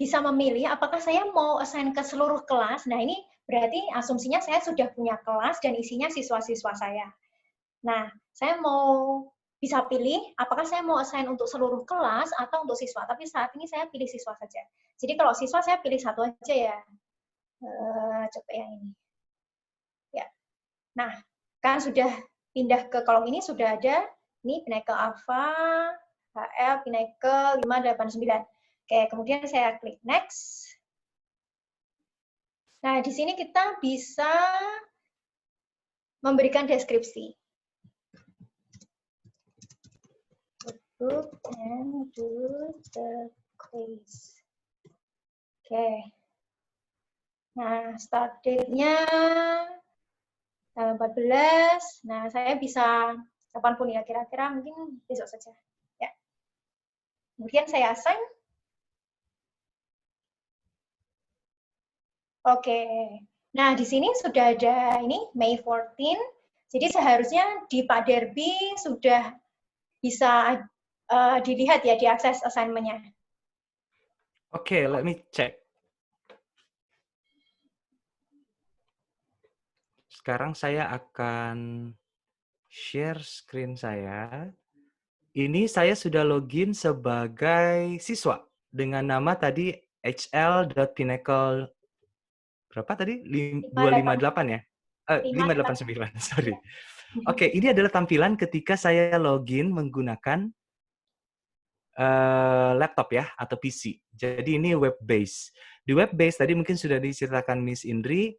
S2: bisa memilih apakah saya mau assign ke seluruh kelas. Nah, ini berarti asumsinya saya sudah punya kelas dan isinya siswa-siswa saya. Nah, saya mau bisa pilih apakah saya mau assign untuk seluruh kelas atau untuk siswa. Tapi saat ini saya pilih siswa saja. Jadi kalau siswa saya pilih satu aja ya. Coba yang ini. Ya. Nah, kan sudah pindah ke kolom ini sudah ada. Ini Pinnacle Alpha, HL, Pinnacle 589. Oke, kemudian saya klik next. Nah, di sini kita bisa memberikan deskripsi. Book and do the quiz. Oke. Nah, start date-nya tanggal 14. Nah, saya bisa kapanpun ya, kira-kira mungkin besok saja. Ya. Kemudian saya assign. Oke. Nah, di sini sudah ada ini May 14. Jadi seharusnya di Pak Derby sudah bisa dilihat ya, diakses assignment-nya.
S1: Oke, let me check. Sekarang saya akan share screen saya. Ini saya sudah login sebagai siswa dengan nama tadi hl.pinnacle berapa tadi? 258 ya? 589, sorry. Oke, ini adalah tampilan ketika saya login menggunakan laptop ya, atau PC. Jadi ini web base. Di web base tadi mungkin sudah diceritakan Miss Indri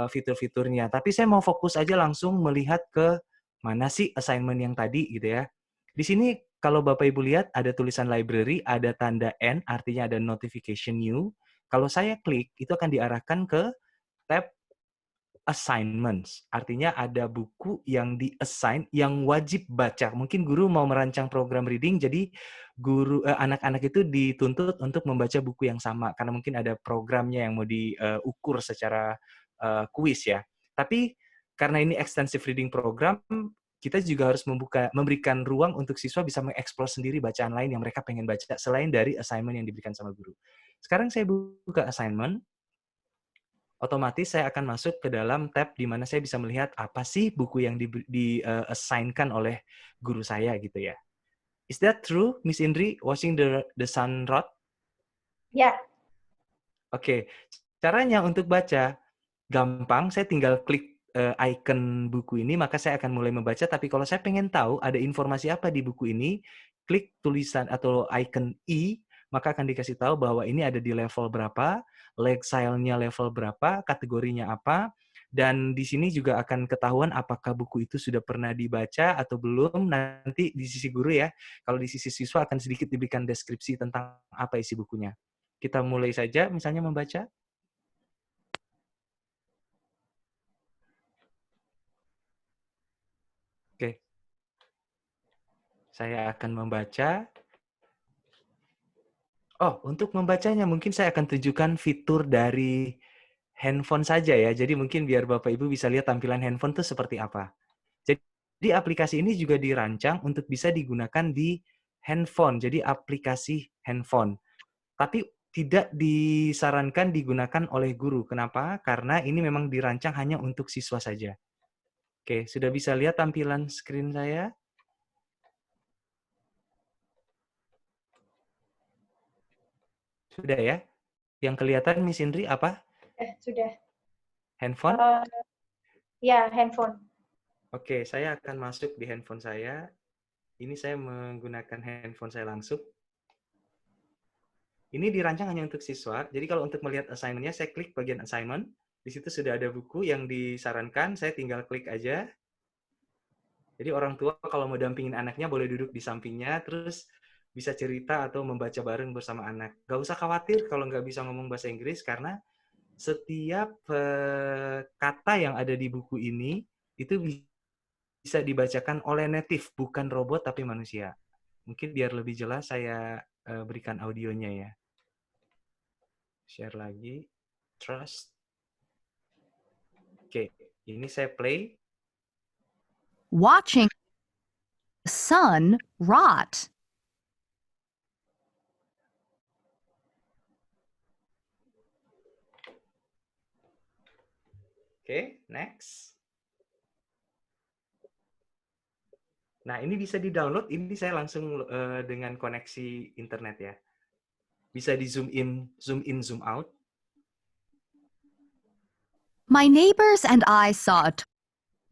S1: fitur-fiturnya. Tapi saya mau fokus aja langsung melihat ke mana sih assignment yang tadi gitu ya. Di sini kalau Bapak Ibu lihat ada tulisan library, ada tanda N, artinya ada notification new. Kalau saya klik, itu akan diarahkan ke tab assignments. Artinya ada buku yang di-assign yang wajib baca. Mungkin guru mau merancang program reading, jadi anak-anak itu dituntut untuk membaca buku yang sama karena mungkin ada programnya yang mau diukur secara kuis ya. Tapi karena ini extensive reading program, kita juga harus memberikan ruang untuk siswa bisa mengeksplor sendiri bacaan lain yang mereka pengen baca selain dari assignment yang diberikan sama guru. Sekarang saya buka assignment. Otomatis saya akan masuk ke dalam tab di mana saya bisa melihat apa sih buku yang di-assign-kan oleh guru saya gitu ya. Is that true, Miss Indri? Watching the Sun Rod?
S2: Ya.
S1: Oke. Caranya untuk baca gampang, saya tinggal klik icon buku ini, maka saya akan mulai membaca. Tapi kalau saya pengen tahu ada informasi apa di buku ini, klik tulisan atau icon I, maka akan dikasih tahu bahwa ini ada di level berapa, Lexile-nya level berapa, kategorinya apa, dan di sini juga akan ketahuan apakah buku itu sudah pernah dibaca atau belum. Nanti di sisi guru ya, kalau di sisi siswa akan sedikit diberikan deskripsi tentang apa isi bukunya. Kita mulai saja misalnya membaca. Oke. Saya akan membaca. Oh, untuk membacanya mungkin saya akan tunjukkan fitur dari handphone saja ya. Jadi mungkin biar Bapak Ibu bisa lihat tampilan handphone itu seperti apa. Jadi aplikasi ini juga dirancang untuk bisa digunakan di handphone. Jadi aplikasi handphone. Tapi tidak disarankan digunakan oleh guru. Kenapa? Karena ini memang dirancang hanya untuk siswa saja. Oke, sudah bisa lihat tampilan screen saya? Sudah ya? Yang kelihatan Miss Indri apa?
S2: Sudah.
S1: Handphone?
S2: Ya, handphone.
S1: Oke, saya akan masuk di handphone saya. Ini saya menggunakan handphone saya langsung. Ini dirancang hanya untuk siswa. Jadi kalau untuk melihat assignment-nya, saya klik bagian assignment. Di situ sudah ada buku yang disarankan, saya tinggal klik aja. Jadi orang tua kalau mau dampingin anaknya boleh duduk di sampingnya, terus bisa cerita atau membaca bareng bersama anak. Gak usah khawatir kalau nggak bisa ngomong bahasa Inggris, karena setiap kata yang ada di buku ini, itu bisa dibacakan oleh native, bukan robot tapi manusia. Mungkin biar lebih jelas saya berikan audionya ya. Share lagi. Trust. Oke, ini saya play.
S3: Watching the sun rot.
S1: Oke, next. Nah, ini bisa di-download. Ini saya langsung dengan koneksi internet ya. Bisa di zoom in, zoom out.
S3: My neighbors and I saw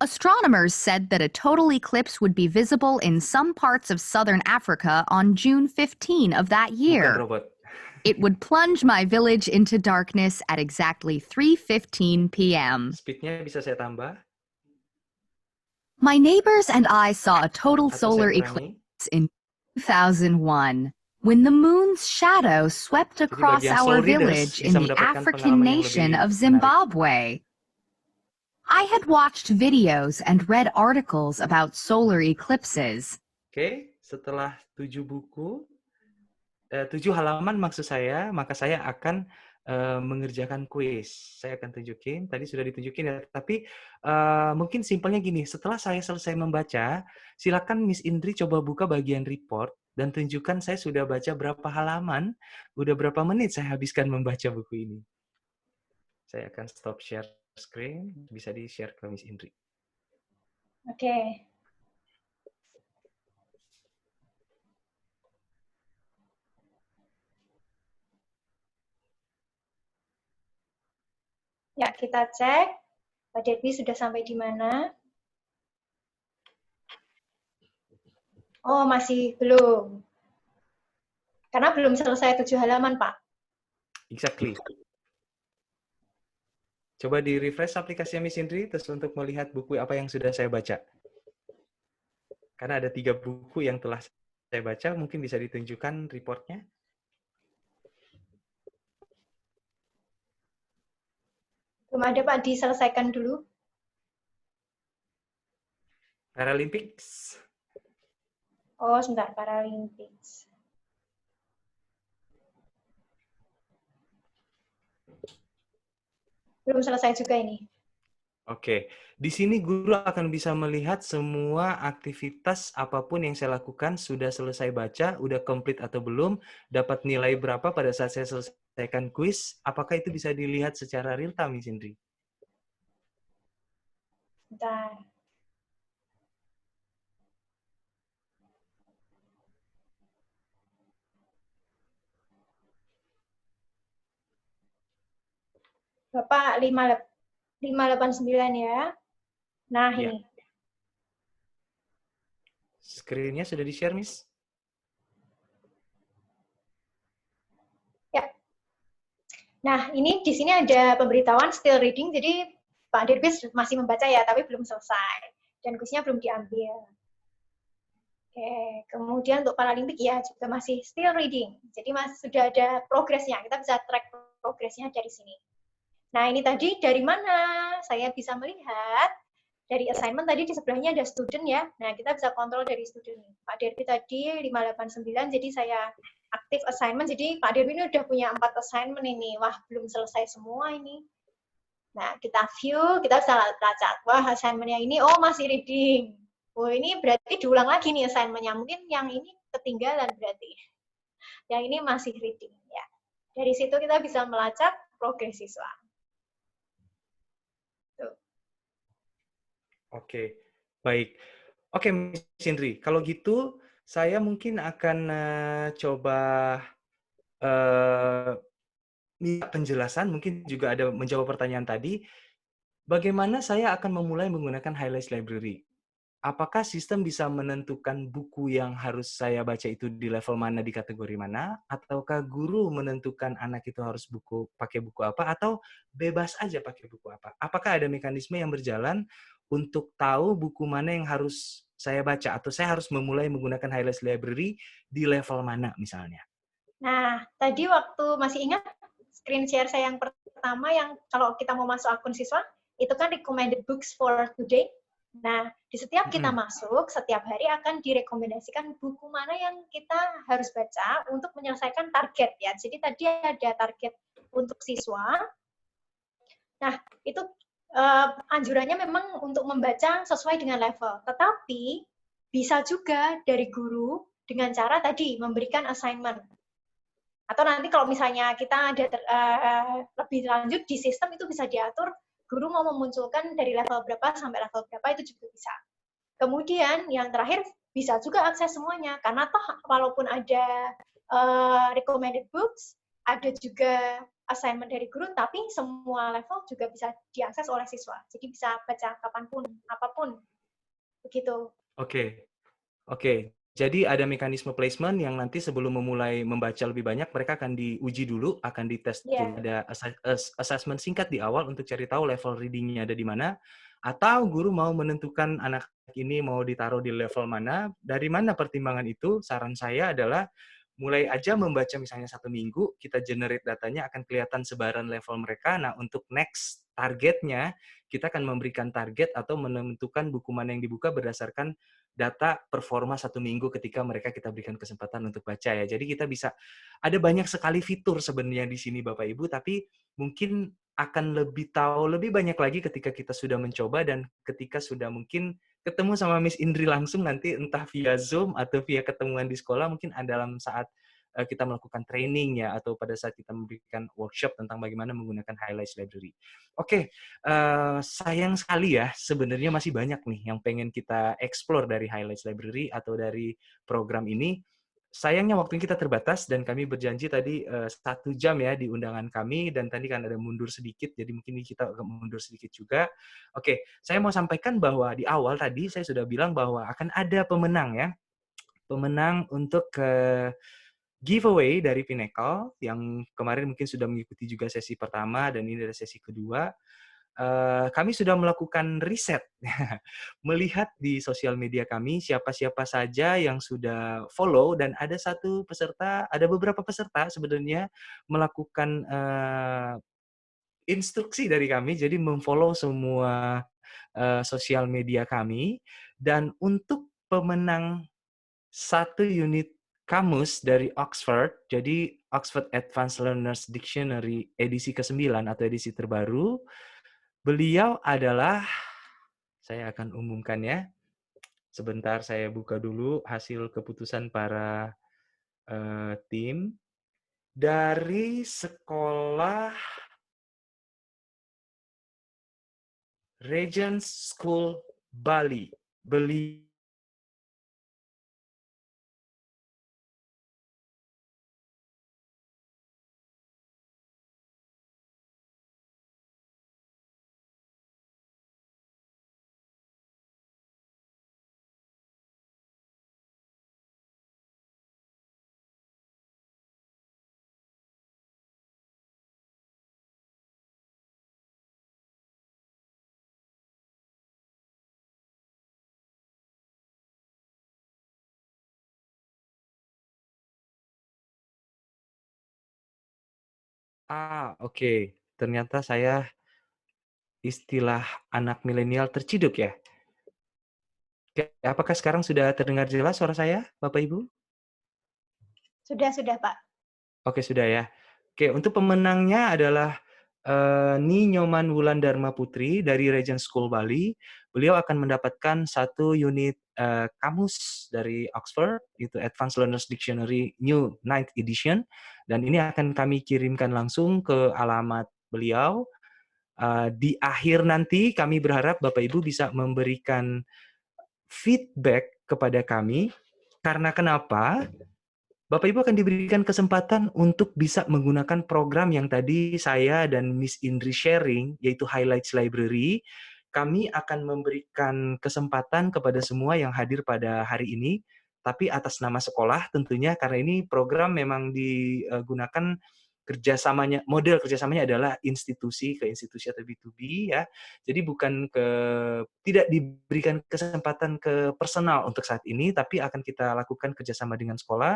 S3: astronomers said that a total eclipse would be visible in some parts of southern Africa on June 15 of that
S1: Bukan
S3: year.
S1: robot.
S3: It would plunge my village into darkness at exactly 3:15 p.m.
S1: Speednya bisa saya tambah.
S3: My neighbors and I saw a total
S1: Atau
S3: solar
S1: saya kurangi.
S3: eclipse in 2001 when the moon's shadow swept across
S1: bagi yang
S3: our
S1: soul readers
S3: village
S1: bisa
S3: in the
S1: mendapatkan
S3: African
S1: pengalaman yang
S3: nation
S1: lebih
S3: of
S1: menarik.
S3: Zimbabwe. I had watched videos and read articles about solar eclipses.
S1: Oke, setelah 7 buku, 7 halaman maksud saya, maka saya akan mengerjakan kuis. Saya akan tunjukin, tadi sudah ditunjukin ya, tapi mungkin simpelnya gini, setelah saya selesai membaca, silakan Miss Indri coba buka bagian report dan tunjukkan saya sudah baca berapa halaman, udah berapa menit saya habiskan membaca buku ini. Saya akan stop share screen, bisa di-share ke Miss Indri.
S2: Oke. Ya, kita cek. Pak Devi sudah sampai di mana? Oh, masih belum. Karena belum selesai 7 halaman, Pak.
S1: Exactly. Coba di-refresh aplikasinya Miss Indri, terus untuk melihat buku apa yang sudah saya baca. Karena ada 3 buku yang telah saya baca, mungkin bisa ditunjukkan reportnya.
S2: Belum ada, Pak. Diselesaikan dulu.
S1: Paralympics.
S2: Oh, sebentar. Paralympics. Belum selesai juga ini.
S1: Oke, di sini guru akan bisa melihat semua aktivitas apapun yang saya lakukan, sudah selesai baca, udah komplit atau belum, dapat nilai berapa pada saat saya selesaikan kuis, apakah itu bisa dilihat secara real time, Miss Indri?
S2: Bentar. Bapak 589 ya. Nah,
S1: Ya.
S2: ini.
S1: Screen-nya sudah di-share, Miss?
S2: Ya. Nah, ini di sini ada pemberitahuan still reading, jadi Pak Dirbis masih membaca ya, tapi belum selesai. Dan kuisnya belum diambil. Oke, kemudian untuk Paralimpik ya juga masih still reading. Jadi masih sudah ada progresnya. Kita bisa track progresnya dari sini. Nah, ini tadi dari mana saya bisa melihat? Dari assignment tadi di sebelahnya ada student ya. Nah, kita bisa kontrol dari student. Pak Derby tadi 589, jadi saya aktif assignment. Jadi Pak Derby ini udah punya 4 assignment ini. Wah, belum selesai semua ini. Nah, kita view, kita bisa lacak. Wah, assignment-nya ini, oh masih reading. Oh, ini berarti diulang lagi nih assignment-nya. Mungkin yang ini ketinggalan berarti. Yang ini masih reading. Ya. Dari situ kita bisa melacak progres siswa. Tuh.
S1: Oke, baik. Oke, Miss Indri, kalau gitu saya mungkin akan coba eh, minta penjelasan, mungkin juga ada menjawab pertanyaan tadi. Bagaimana saya akan memulai menggunakan Highlights Library? Apakah sistem bisa menentukan buku yang harus saya baca itu di level mana, di kategori mana? Ataukah guru menentukan anak itu harus pakai buku apa? Atau bebas aja pakai buku apa? Apakah ada mekanisme yang berjalan untuk tahu buku mana yang harus saya baca? Atau saya harus memulai menggunakan Highlights Library di level mana misalnya?
S2: Nah, tadi waktu masih ingat screen share saya yang pertama yang kalau kita mau masuk akun siswa, itu kan recommended books for today. Nah, di setiap kita masuk, setiap hari akan direkomendasikan buku mana yang kita harus baca untuk menyelesaikan target ya. Jadi tadi ada target untuk siswa. Nah, itu anjurannya memang untuk membaca sesuai dengan level. Tetapi bisa juga dari guru dengan cara tadi memberikan assignment. Atau nanti kalau misalnya kita ada lebih lanjut di sistem itu bisa diatur guru mau memunculkan dari level berapa sampai level berapa itu juga bisa. Kemudian yang terakhir bisa juga akses semuanya karena toh walaupun ada recommended books, ada juga assignment dari guru, tapi semua level juga bisa diakses oleh siswa. Jadi bisa baca kapanpun, apapun, begitu.
S1: Oke, oke. Jadi ada mekanisme placement yang nanti sebelum memulai membaca lebih banyak, mereka akan diuji dulu, akan dites dulu.
S2: Yeah.
S1: Ada assessment singkat di awal untuk cari tahu level reading-nya ada di mana. Atau guru mau menentukan anak ini mau ditaruh di level mana. Dari mana pertimbangan itu? Saran saya adalah mulai aja membaca misalnya 1 minggu, kita generate datanya, akan kelihatan sebaran level mereka. Nah, untuk next targetnya, kita akan memberikan target atau menentukan buku mana yang dibuka berdasarkan data performa 1 minggu ketika mereka kita berikan kesempatan untuk baca ya. Jadi kita bisa, ada banyak sekali fitur sebenarnya di sini Bapak Ibu, tapi mungkin akan lebih tahu lebih banyak lagi ketika kita sudah mencoba dan ketika sudah mungkin ketemu sama Miss Indri langsung nanti entah via Zoom atau via ketemuan di sekolah, mungkin dalam saat kita melakukan training ya atau pada saat kita memberikan workshop tentang bagaimana menggunakan Highlights Library. Oke, sayang sekali ya, sebenarnya masih banyak nih yang pengen kita explore dari Highlights Library atau dari program ini. Sayangnya waktu kita terbatas dan kami berjanji tadi 1 jam ya di undangan kami dan tadi kan ada mundur sedikit, jadi mungkin kita agak mundur sedikit juga. Oke, saya mau sampaikan bahwa di awal tadi saya sudah bilang bahwa akan ada pemenang ya, pemenang untuk giveaway dari Pinnacle yang kemarin mungkin sudah mengikuti juga sesi pertama dan ini adalah sesi kedua. Kami sudah melakukan riset, melihat di sosial media kami siapa-siapa saja yang sudah follow dan ada beberapa peserta sebenarnya melakukan instruksi dari kami, jadi memfollow semua sosial media kami dan untuk pemenang 1 unit kamus dari Oxford, jadi Oxford Advanced Learners Dictionary edisi ke-9 atau edisi terbaru, beliau adalah, saya akan umumkan ya, sebentar saya buka dulu hasil keputusan para tim dari sekolah Regent School Bali. Beli oke. Ternyata saya istilah anak milenial terciduk ya. Oke, apakah sekarang sudah terdengar jelas suara saya, Bapak Ibu?
S2: Sudah, Pak.
S1: Oke, sudah ya. Oke, untuk pemenangnya adalah Ni Nyoman Wulandharma Putri dari Regent School Bali. Beliau akan mendapatkan satu unit kamus dari Oxford, itu Advanced Learners Dictionary New 9th Edition, dan ini akan kami kirimkan langsung ke alamat beliau. Di akhir nanti kami berharap Bapak Ibu bisa memberikan feedback kepada kami, karena kenapa? Bapak Ibu akan diberikan kesempatan untuk bisa menggunakan program yang tadi saya dan Miss Indri sharing, yaitu Highlights Library. Kami akan memberikan kesempatan kepada semua yang hadir pada hari ini, tapi atas nama sekolah tentunya, karena ini program memang digunakan kerjasamanya, model kerjasamanya adalah institusi ke institusi atau B2B ya. Jadi tidak diberikan kesempatan ke personal untuk saat ini, tapi akan kita lakukan kerjasama dengan sekolah.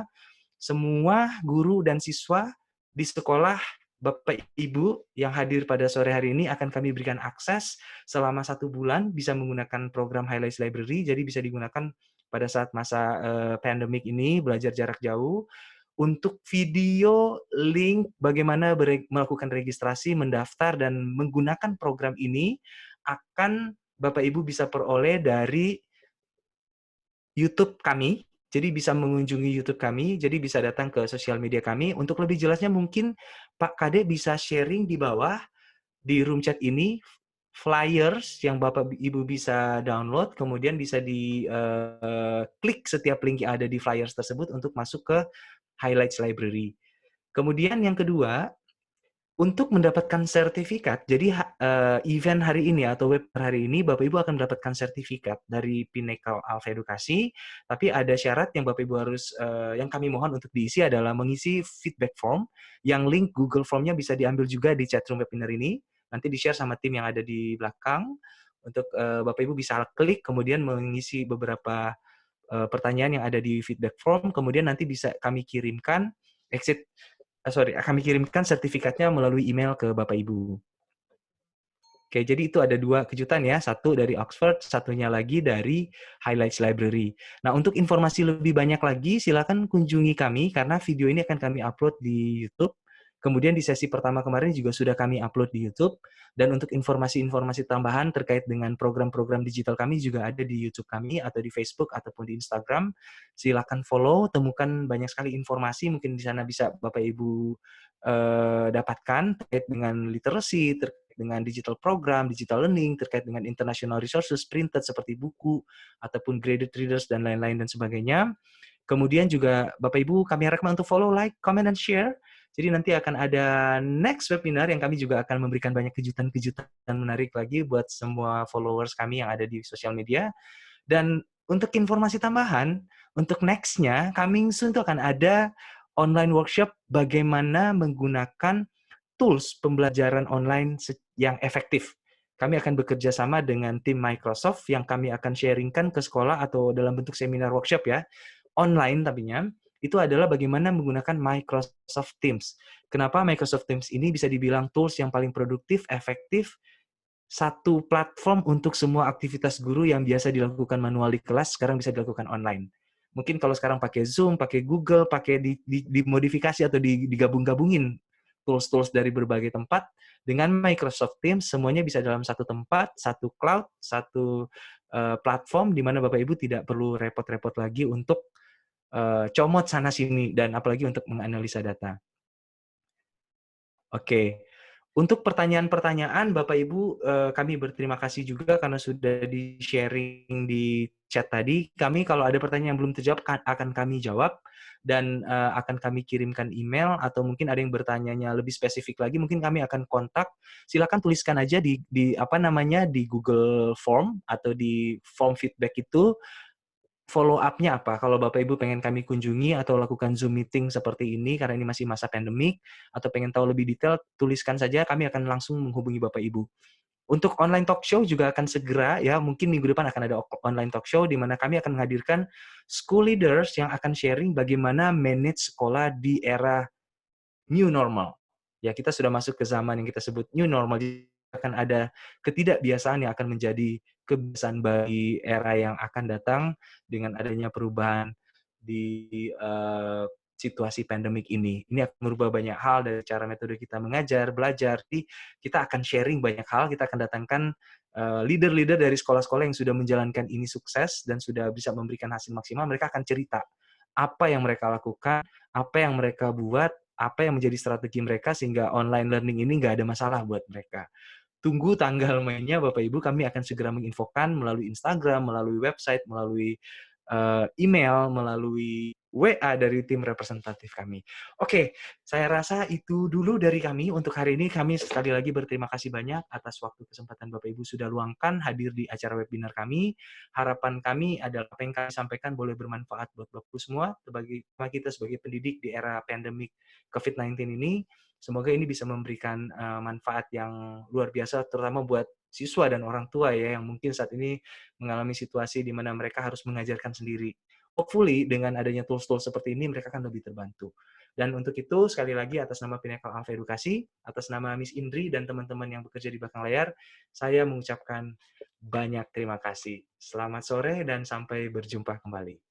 S1: Semua guru dan siswa di sekolah Bapak Ibu yang hadir pada sore hari ini akan kami berikan akses selama 1 bulan bisa menggunakan program Highlights Library, jadi bisa digunakan pada saat masa pandemik ini, belajar jarak jauh. Untuk video, link bagaimana melakukan registrasi, mendaftar, dan menggunakan program ini akan Bapak Ibu bisa peroleh dari YouTube kami. Jadi bisa mengunjungi YouTube kami, jadi bisa datang ke sosial media kami. Untuk lebih jelasnya mungkin Pak Kade bisa sharing di bawah di room chat ini flyers yang Bapak Ibu bisa download, kemudian bisa klik setiap link yang ada di flyers tersebut untuk masuk ke Highlights Library. Kemudian yang kedua, untuk mendapatkan sertifikat, jadi event hari ini atau webinar hari ini, Bapak Ibu akan mendapatkan sertifikat dari Pinnacle Alpha Edukasi, tapi ada syarat yang Bapak Ibu harus, yang kami mohon untuk diisi adalah mengisi feedback form, yang link Google Form-nya bisa diambil juga di chatroom webinar ini, nanti di-share sama tim yang ada di belakang, untuk Bapak Ibu bisa klik, kemudian mengisi beberapa pertanyaan yang ada di feedback form, kemudian nanti bisa kami kirimkan kami kirimkan sertifikatnya melalui email ke Bapak Ibu. Oke, jadi itu ada 2 kejutan ya, satu dari Oxford, satunya lagi dari Highlights Library. Nah, untuk informasi lebih banyak lagi, silakan kunjungi kami, karena video ini akan kami upload di YouTube. Kemudian di sesi pertama kemarin juga sudah kami upload di YouTube. Dan untuk informasi-informasi tambahan terkait dengan program-program digital kami juga ada di YouTube kami, atau di Facebook, ataupun di Instagram. Silakan follow, temukan banyak sekali informasi, mungkin di sana bisa Bapak Ibu dapatkan terkait dengan literacy, terkait dengan digital program, digital learning, terkait dengan international resources, printed seperti buku, ataupun graded readers, dan lain-lain dan sebagainya. Kemudian juga Bapak Ibu kami harapkan untuk follow, like, comment, dan share. Jadi nanti akan ada next webinar yang kami juga akan memberikan banyak kejutan-kejutan menarik lagi buat semua followers kami yang ada di sosial media. Dan untuk informasi tambahan, untuk next-nya, coming soon itu akan ada online workshop bagaimana menggunakan tools pembelajaran online yang efektif. Kami akan bekerja sama dengan tim Microsoft yang kami akan sharingkan ke sekolah atau dalam bentuk seminar workshop ya, online tapinya, itu adalah bagaimana menggunakan Microsoft Teams. Kenapa Microsoft Teams ini bisa dibilang tools yang paling produktif, efektif, satu platform untuk semua aktivitas guru yang biasa dilakukan manual di kelas, sekarang bisa dilakukan online. Mungkin kalau sekarang pakai Zoom, pakai Google, pakai dimodifikasi atau digabung-gabungin tools-tools dari berbagai tempat, dengan Microsoft Teams semuanya bisa dalam satu tempat, satu cloud, satu platform di mana Bapak Ibu tidak perlu repot-repot lagi untuk comot sana sini dan apalagi untuk menganalisa data. Oke. Untuk pertanyaan-pertanyaan Bapak Ibu, kami berterima kasih juga karena sudah di-sharing di chat tadi. Kami kalau ada pertanyaan yang belum terjawab akan kami jawab dan akan kami kirimkan email, atau mungkin ada yang bertanyanya lebih spesifik lagi, mungkin kami akan kontak. Silakan tuliskan aja di Google Form atau di form feedback itu follow up-nya apa. Kalau Bapak Ibu pengen kami kunjungi atau lakukan Zoom meeting seperti ini karena ini masih masa pandemik, atau pengen tahu lebih detail, tuliskan saja, kami akan langsung menghubungi Bapak Ibu. Untuk online talk show juga akan segera ya, mungkin minggu depan akan ada online talk show di mana kami akan menghadirkan school leaders yang akan sharing bagaimana manage sekolah di era new normal. Ya, kita sudah masuk ke zaman yang kita sebut new normal. Jadi akan ada ketidakbiasaan yang akan menjadi kebiasaan bagi era yang akan datang dengan adanya perubahan di situasi pandemik ini. Ini akan merubah banyak hal dari cara metode kita mengajar, belajar. Jadi kita akan sharing banyak hal, kita akan datangkan leader-leader dari sekolah-sekolah yang sudah menjalankan ini sukses dan sudah bisa memberikan hasil maksimal. Mereka akan cerita apa yang mereka lakukan, apa yang mereka buat, apa yang menjadi strategi mereka sehingga online learning ini nggak ada masalah buat mereka. Tunggu tanggal mainnya Bapak Ibu, kami akan segera menginfokan melalui Instagram, melalui website, melalui email, melalui WA dari tim representatif kami. Oke, saya rasa itu dulu dari kami untuk hari ini. Kami sekali lagi berterima kasih banyak atas waktu kesempatan Bapak Ibu sudah luangkan hadir di acara webinar kami. Harapan kami adalah apa yang kami sampaikan boleh bermanfaat buat Bapak Ibu semua, bagi kita sebagai pendidik di era pandemik COVID-19 ini. Semoga ini bisa memberikan manfaat yang luar biasa, terutama buat siswa dan orang tua ya, yang mungkin saat ini mengalami situasi di mana mereka harus mengajarkan sendiri. Hopefully, dengan adanya tools-tools seperti ini, mereka akan lebih terbantu. Dan untuk itu, sekali lagi, atas nama Pinnacle Alpha Edukasi, atas nama Miss Indri dan teman-teman yang bekerja di belakang layar, saya mengucapkan banyak terima kasih. Selamat sore dan sampai berjumpa kembali.